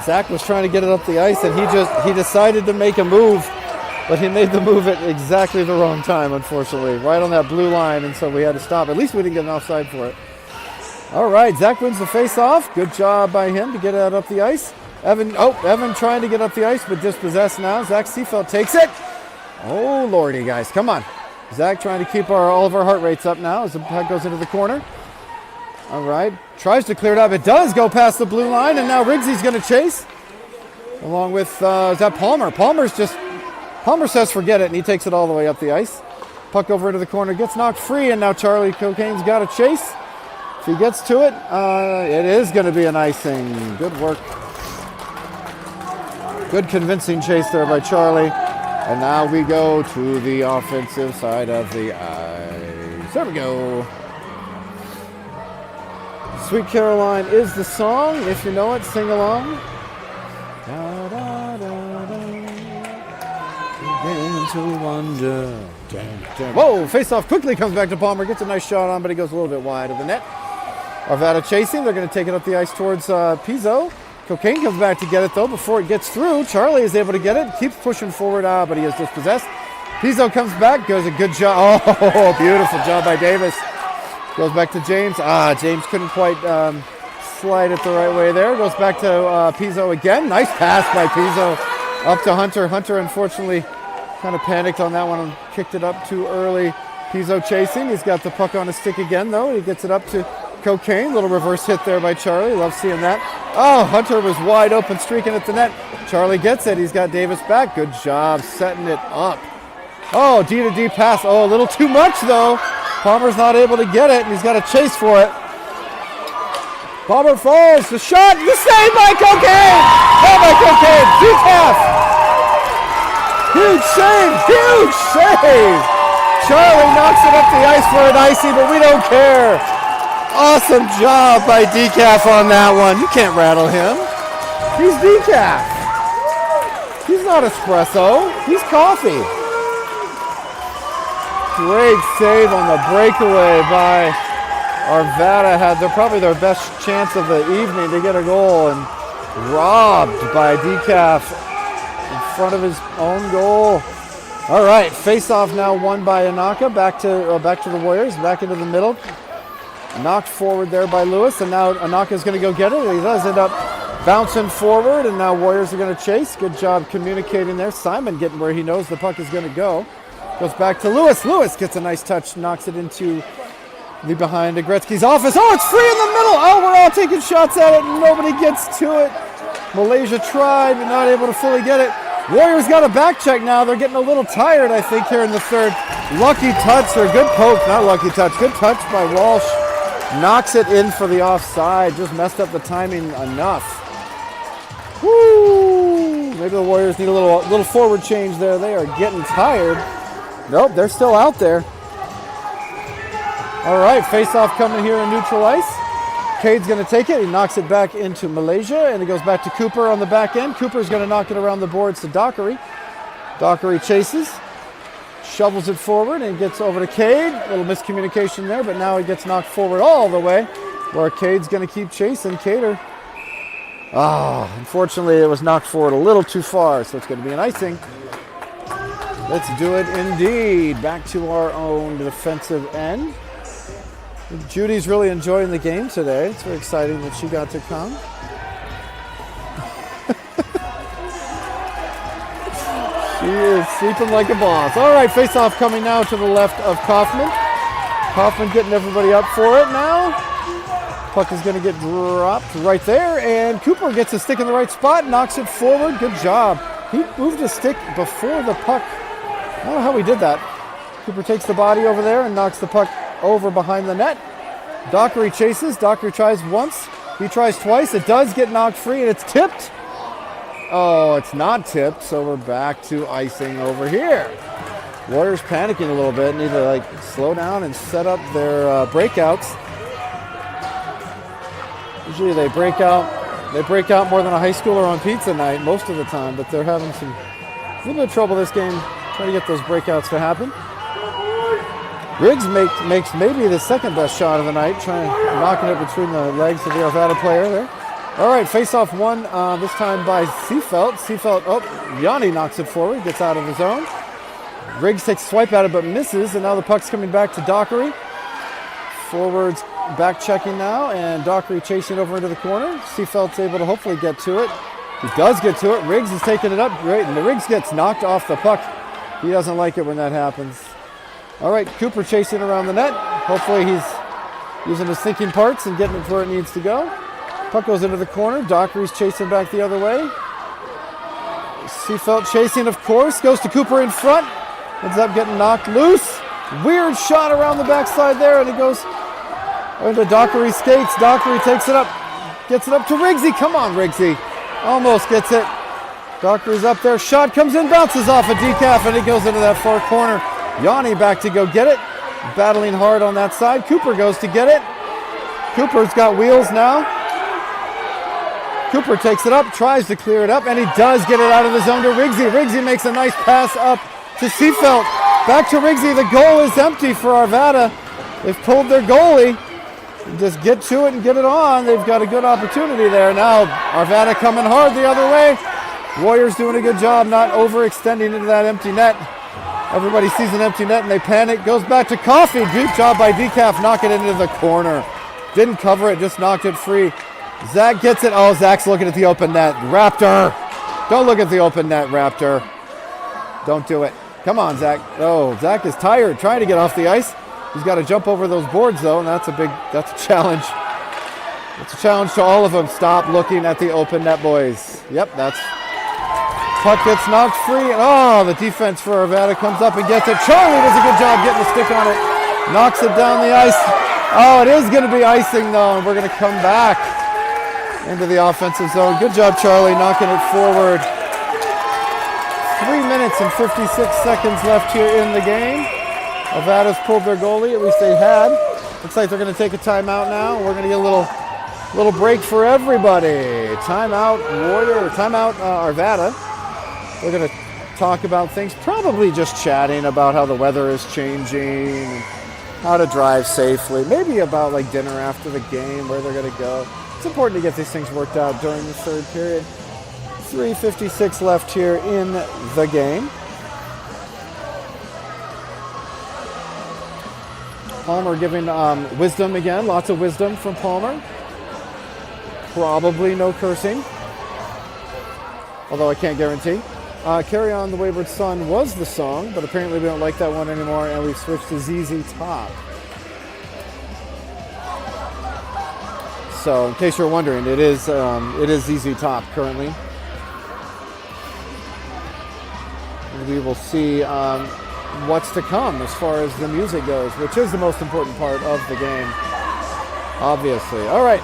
Zach was trying to get it up the ice, and he decided to make a move, but he made the move at exactly the wrong time, unfortunately, right on that blue line, and so we had to stop. At least we didn't get an offside for it. All right, Zach wins the face-off. Good job by him to get it up the ice. Evan trying to get up the ice, but dispossessed now. Zach Seefeld takes it. Oh, lordy, guys, come on. Zach trying to keep all of our heart rates up now as the puck goes into the corner. All right, tries to clear it up. It does go past the blue line, and now Riggsy's going to chase. Along with, is that Palmer? Palmer says forget it, and he takes it all the way up the ice. Puck over into the corner, gets knocked free, and now Charlie Cocaine's got a chase. If he gets to it, it is going to be an icing. Good work. Good convincing chase there by Charlie. And now we go to the offensive side of the ice. There we go. Sweet Caroline is the song. If you know it, sing along. Da, da, da. until we wonder. Whoa, face-off quickly comes back to Palmer. Gets a nice shot on, but he goes a little bit wide of the net. Arvada chasing. They're going to take it up the ice towards Pizzo. Cocaine comes back to get it, though. Before it gets through, Charlie is able to get it. Keeps pushing forward, but he is dispossessed. Pizzo comes back. Does a good job. Oh, beautiful job by Davis. Goes back to James. James couldn't quite slide it the right way there. Goes back to Pizzo again. Nice pass by Pizzo up to Hunter. Hunter, unfortunately, kind of panicked on that one and kicked it up too early. Pizzo chasing. He's got the puck on his stick again, though. He gets it up to Cocaine. Little reverse hit there by Charlie. Love seeing that. Oh, Hunter was wide open, streaking at the net. Charlie gets it. He's got Davis back. Good job setting it up. Oh, D-to-D pass. Oh, a little too much, though. Palmer's not able to get it, and he's got to chase for it. Palmer falls. The shot. The save by Cocaine. Oh, by Cocaine. Decaf. Huge save. Huge save. Charlie knocks it up the ice for an icy, but we don't care. Awesome job by Decaf on that one. You can't rattle him. He's Decaf. He's not espresso. He's coffee. Great save on the breakaway by Arvada. Had probably their best chance of the evening to get a goal, and robbed by Decaf in front of his own goal. All right, face-off now won by Anaka. Back to the Warriors. Back into the middle. Knocked forward there by Lewis, and now Anaka's going to go get it. He does end up bouncing forward, and now Warriors are going to chase. Good job communicating there. Simon getting where he knows the puck is going to go. Goes back to Lewis. Lewis gets a nice touch, knocks it into the behind of Gretzky's office. Oh, it's free in the middle. Oh, we're all taking shots at it, and nobody gets to it. Malaysia tried, but not able to fully get it. Warriors got a back check now. They're getting a little tired, I think, here in the third. Lucky touch, or good poke, not lucky touch. Good touch by Walsh. Knocks it in for the offside. Just messed up the timing enough. Woo! Maybe the Warriors need a little forward change there. They are getting tired. Nope, they're still out there. All right, face-off coming here in neutral ice. Cade's going to take it. He knocks it back into Malaysia, and it goes back to Cooper on the back end. Cooper's going to knock it around the boards to Dockery. Dockery chases, shovels it forward, and gets over to Cade. A little miscommunication there, but now he gets knocked forward all the way, where Cade's going to keep chasing Cater. Unfortunately, it was knocked forward a little too far, so it's going to be an icing. Let's do it indeed. Back to our own defensive end. Judy's really enjoying the game today. It's very exciting that she got to come. She is sleeping like a boss. All right, face-off coming now to the left of Kaufman. Kaufman getting everybody up for it now. Puck is going to get dropped right there, and Cooper gets a stick in the right spot, knocks it forward. Good job. He moved his stick before the puck. I don't know how he did that. Cooper takes the body over there and knocks the puck over behind the net. Dockery chases. Dockery tries once. He tries twice. It does get knocked free, and it's tipped. Oh, it's not tipped, so we're back to icing over here. Warriors panicking a little bit. Need to slow down and set up their breakouts. Usually they break out more than a high schooler on pizza night most of the time, but they're having a little bit of trouble this game trying to get those breakouts to happen. Riggs makes maybe the second best shot of the night, knocking it between the legs of the Arvada player there. All right, face-off won this time by Seafelt. Yanni knocks it forward, gets out of his zone. Riggs takes a swipe at it but misses, and now the puck's coming back to Dockery. Forwards back checking now, and Dockery chasing over into the corner. Seafelt's able to hopefully get to it. He does get to it. Riggs is taking it up great, and the Riggs gets knocked off the puck. He doesn't like it when that happens. All right, Cooper chasing around the net. Hopefully he's using his thinking parts and getting it where it needs to go. Puck goes into the corner. Dockery's chasing back the other way. Seafelt chasing, of course. Goes to Cooper in front. Ends up getting knocked loose. Weird shot around the backside there, and it goes into Dockery's skates. Dockery takes it up. Gets it up to Riggsy. Come on, Riggsy. Almost gets it. Dockery's up there. Shot comes in, bounces off a decaf, and it goes into that far corner. Yanni back to go get it. Battling hard on that side. Cooper goes to get it. Cooper's got wheels now. Cooper takes it up, tries to clear it up, and he does get it out of the zone to Riggsy. Riggsy makes a nice pass up to Seafelt. Back to Rigsy. The goal is empty for Arvada. They've pulled their goalie. Just get to it and get it on. They've got a good opportunity there. Now Arvada coming hard the other way. Warriors doing a good job not overextending into that empty net. Everybody sees an empty net and they panic. Goes back to Coffee. Good job by Decaf. Knock it into the corner. Didn't cover it, just knocked it free. Zach gets it. Oh, Zach's looking at the open net. Raptor. Don't look at the open net, Raptor. Don't do it. Come on, Zach. Oh, Zach is tired trying to get off the ice. He's got to jump over those boards, though, and that's a challenge. It's a challenge to all of them. Stop looking at the open net, boys. Yep, puck gets knocked free. Oh, the defense for Arvada comes up and gets it. Charlie does a good job getting the stick on it. Knocks it down the ice. Oh, it is going to be icing, though, and we're going to come back into the offensive zone. Good job, Charlie, knocking it forward. 3 minutes and 56 seconds left here in the game. Arvada's pulled their goalie, at least they had. Looks like they're going to take a timeout now. We're going to get a little break for everybody. Timeout Warrior, timeout Arvada. We're going to talk about things, probably just chatting about how the weather is changing, how to drive safely, maybe about like dinner after the game, where they're going to go. It's important to get these things worked out during the third period. 3:56 left here in the game. Palmer giving wisdom again. Lots of wisdom from Palmer. Probably no cursing, although I can't guarantee. Carry On the Wayward Son was the song, but apparently we don't like that one anymore, and we've switched to ZZ Top. So in case you're wondering, it is ZZ Top currently. And we will see what's to come as far as the music goes, which is the most important part of the game, obviously. All right.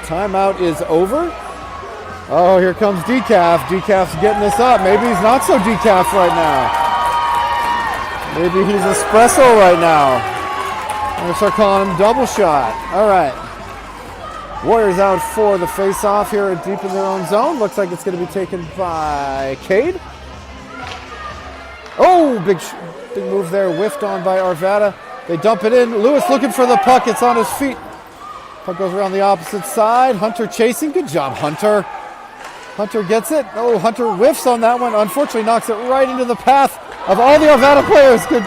Timeout is over. Oh, here comes Decaf. Decaf's getting this up. Maybe he's not so decaf right now. Maybe he's espresso right now. I'm going to start calling him double shot. All right. Warriors out for the face-off here deep in their own zone. Looks like it's going to be taken by Cade. Oh, big move there. Whiffed on by Arvada. They dump it in. Lewis looking for the puck. It's on his feet. Puck goes around the opposite side. Hunter chasing. Good job, Hunter. Hunter gets it. Oh, Hunter whiffs on that one. Unfortunately, knocks it right into the path of all the Arvada players. Good,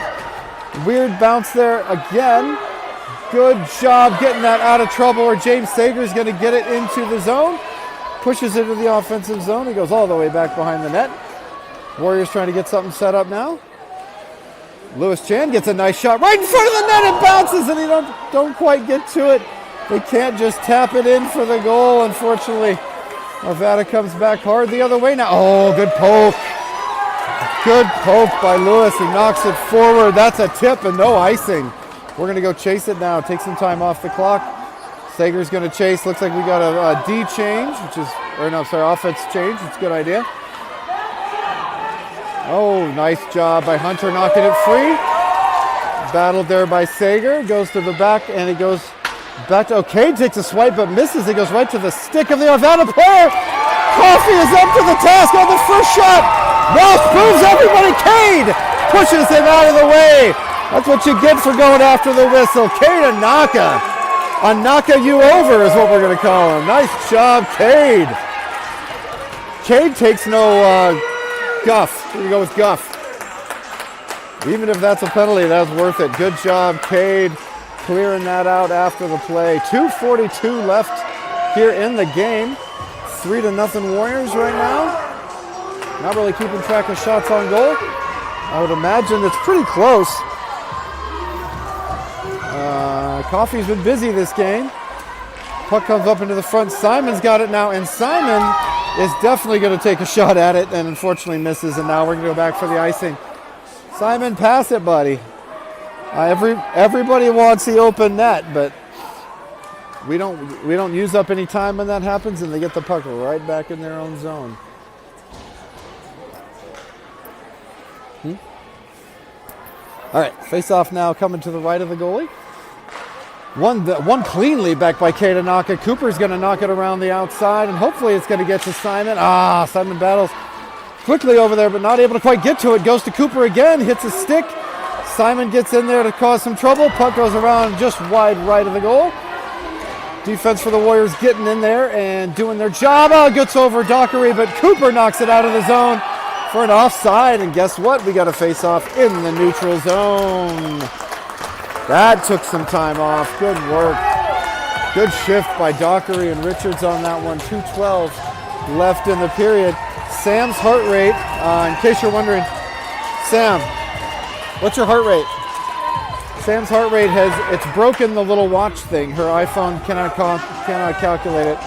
weird bounce there again. Good job getting that out of trouble, or James Sager's going to get it into the zone. Pushes it into the offensive zone. He goes all the way back behind the net. Warriors trying to get something set up now. Lewis Chan gets a nice shot right in front of the net. It bounces, and they don't quite get to it. They can't just tap it in for the goal, unfortunately. Arvada comes back hard the other way now. Oh, good poke. Good poke by Lewis. He knocks it forward. That's a tip and no icing. We're going to go chase it now. Take some time off the clock. Sager's going to chase. Looks like we got a D change, offense change. It's a good idea. Oh, nice job by Hunter knocking it free. Battled there by Sager. Goes to the back, and it goes back to Cade. Takes a swipe, but misses. It goes right to the stick of the Arvada player. Coffee is up to the task on the first shot. Ross moves everybody. Cade pushes him out of the way. That's what you get for going after the whistle. Cade Anaka. Anaka you over is what we're going to call him. Nice job, Cade. Cade takes no guff. Here you go with guff. Even if that's a penalty, that's worth it. Good job, Cade, clearing that out after the play. 2:42 left here in the game. 3-0 Warriors right now. Not really keeping track of shots on goal. I would imagine it's pretty close. Coffee's been busy this game. Puck comes up into the front. Simon's got it now, and Simon is definitely going to take a shot at it, and unfortunately misses, and now we're going to go back for the icing. Simon, pass it, buddy. Everybody wants the open net, but we don't use up any time when that happens, and they get the puck right back in their own zone. All right, face-off now coming to the right of the goalie. One cleanly back by Cade Anaka. Cooper's going to knock it around the outside, and hopefully it's going to get to Simon. Simon battles quickly over there, but not able to quite get to it. Goes to Cooper again, hits a stick. Simon gets in there to cause some trouble. Puck goes around just wide right of the goal. Defense for the Warriors getting in there and doing their job. Oh, gets over Dockery, but Cooper knocks it out of the zone for an offside. And guess what? We got a face-off in the neutral zone. That took some time off. Good work. Good shift by Dockery and Richards on that one. 2:12 left in the period. Sam's heart rate, in case you're wondering, Sam, what's your heart rate? Sam's heart rate it's broken the little watch thing. Her iPhone cannot calculate it.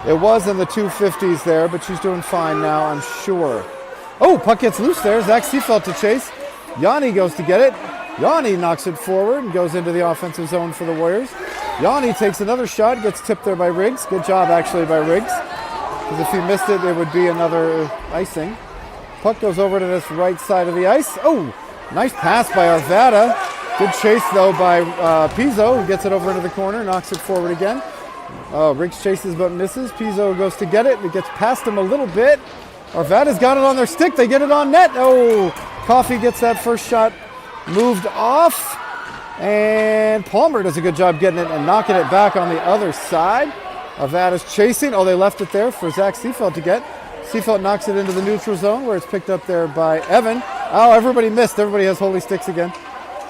It was in the 250s there, but she's doing fine now, I'm sure. Oh, puck gets loose there. Zach Seefeld to chase. Yanni goes to get it. Yanni knocks it forward and goes into the offensive zone for the Warriors. Yanni takes another shot, gets tipped there by Riggs. Good job, actually, by Riggs. Because if he missed it, it would be another icing. Puck goes over to this right side of the ice. Oh, nice pass by Arvada. Good chase, though, by Pizzo, who gets it over into the corner, knocks it forward again. Riggs chases but misses. Pizzo goes to get it. It gets past him a little bit. Arvada's got it on their stick. They get it on net. Oh, Coffey gets that first shot moved off. And Palmer does a good job getting it and knocking it back on the other side. Arvada's chasing. Oh, they left it there for Zach Seefeld to get. Seefeld knocks it into the neutral zone where it's picked up there by Evan. Oh, everybody missed. Everybody has holy sticks again.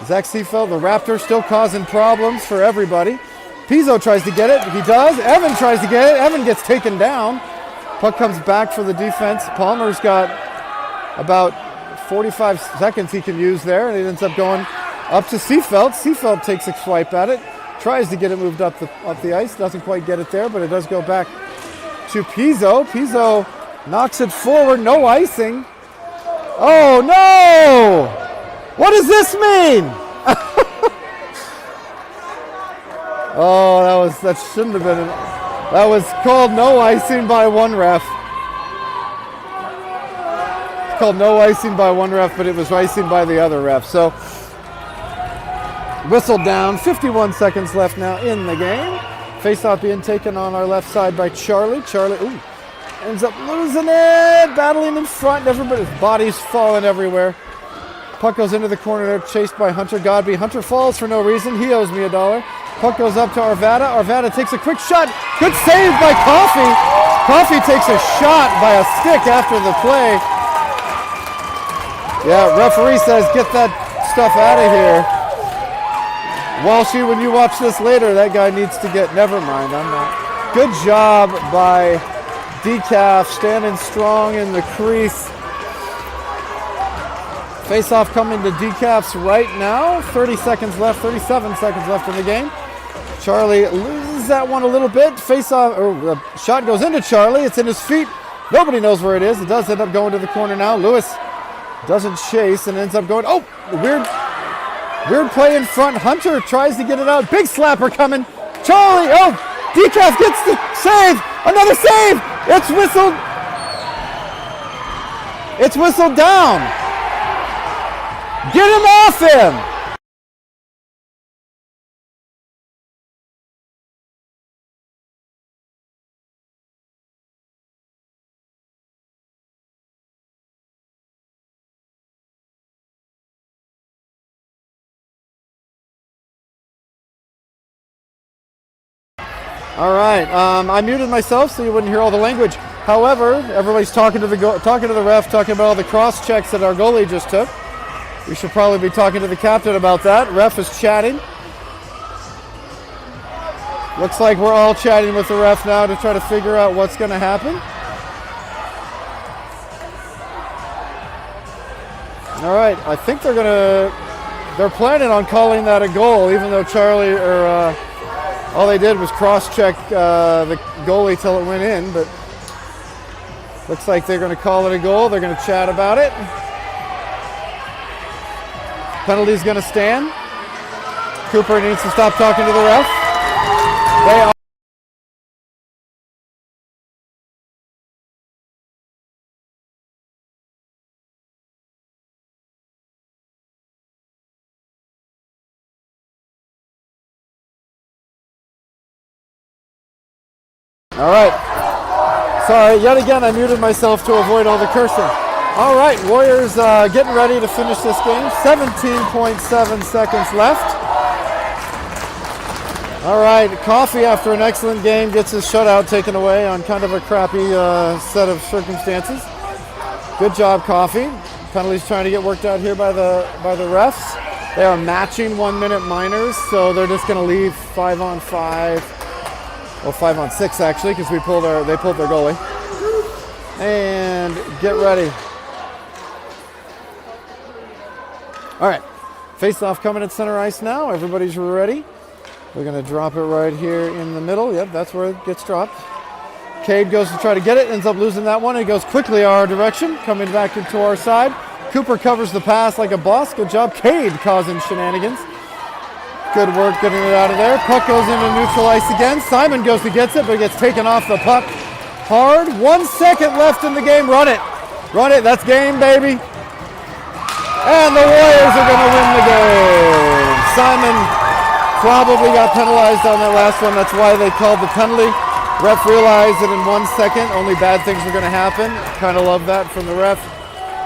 Zach Seefeld, the Raptor, still causing problems for everybody. Pizzo tries to get it. He does. Evan tries to get it. Evan gets taken down. Puck comes back for the defense. Palmer's got about 45 seconds he can use there, and it ends up going up to Seefeld. Seefeld takes a swipe at it, tries to get it moved up the ice. Doesn't quite get it there, but it does go back to Pizzo. Pizzo knocks it forward. No icing. Oh, no! What does this mean? Oh, that shouldn't have been. That was called no icing by one ref. It's called no icing by one ref, but it was icing by the other ref. So, whistled down. 51 seconds left now in the game. Face-off being taken on our left side by Charlie. Charlie, ends up losing it. Battling in front. Everybody's bodies falling everywhere. Puck goes into the corner there, chased by Hunter Godby. Hunter falls for no reason. He owes me $1. Puck goes up to Arvada. Arvada takes a quick shot. Good save by Coffey. Coffey takes a shot by a stick after the play. Yeah, referee says get that stuff out of here. Walshy, when you watch this later, that guy needs to get... Never mind, I'm not. Good job by Decaf, standing strong in the crease. Face-off coming to Decaf's right now. 37 seconds left in the game. Charlie loses that one a little bit. Face-off, or the shot goes into Charlie. It's in his feet. Nobody knows where it is. It does end up going to the corner now. Lewis doesn't chase and ends up going, oh, weird play in front. Hunter tries to get it out. Big slapper coming. Charlie, oh, Decaf gets the save. Another save. It's whistled down. Get him off him! All right, I muted myself so you wouldn't hear all the language. However, everybody's talking to the ref, talking about all the cross checks that our goalie just took. We should probably be talking to the captain about that. Ref is chatting. Looks like we're all chatting with the ref now to try to figure out what's going to happen. All right, I think they're planning on calling that a goal, even though Charlie, all they did was cross-check the goalie till it went in, but looks like they're going to call it a goal. They're going to chat about it. Penalty's going to stand. Cooper needs to stop talking to the ref. They are. All right. Sorry, yet again I muted myself to avoid all the cursing. All right, Warriors getting ready to finish this game. 17.7 seconds left. All right, Coffee, after an excellent game, gets his shutout taken away on kind of a crappy set of circumstances. Good job, Coffee. Penalties trying to get worked out here by the refs. They are matching 1-minute minors, so they're just going to leave 5-on-5, well, 5-on-6 actually, because they pulled their goalie. And get ready. All right, face-off coming at center ice now. Everybody's ready. We're going to drop it right here in the middle. Yep, that's where it gets dropped. Cade goes to try to get it, ends up losing that one. It goes quickly our direction, coming back into our side. Cooper covers the pass like a boss. Good job, Cade, causing shenanigans. Good work getting it out of there. Puck goes into neutral ice again. Simon goes to get it, but it gets taken off the puck hard. 1 second left in the game. Run it. Run it. That's game, baby. And the Warriors are going to win the game. Simon probably got penalized on that last one. That's why they called the penalty. Ref realized that in 1 second only bad things were going to happen. Kind of love that from the ref.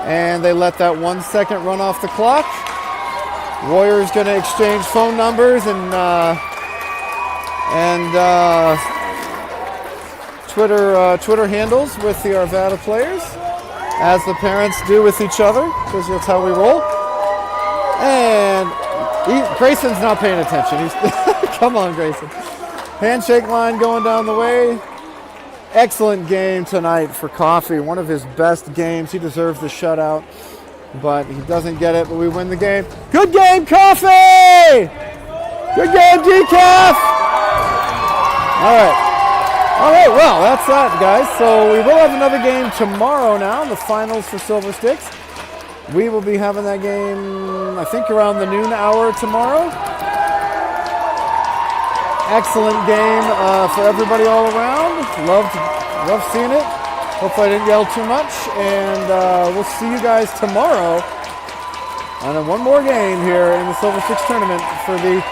And they let that 1 second run off the clock. Warriors going to exchange phone numbers and Twitter handles with the Arvada players, as the parents do with each other, because that's how we roll. And Grayson's not paying attention. Come on, Grayson. Handshake line going down the way. Excellent game tonight for Coffee. One of his best games. He deserves the shutout, but he doesn't get it, but we win the game. Good game, Coffee! Good game, Decaf! All right, well, that's that, guys. So we will have another game tomorrow now, the finals for Silver Sticks. We will be having that game, I think, around the noon hour tomorrow. Excellent game for everybody all around. Loved seeing it. Hopefully I didn't yell too much. And we'll see you guys tomorrow on one more game here in the Silver Sticks tournament for the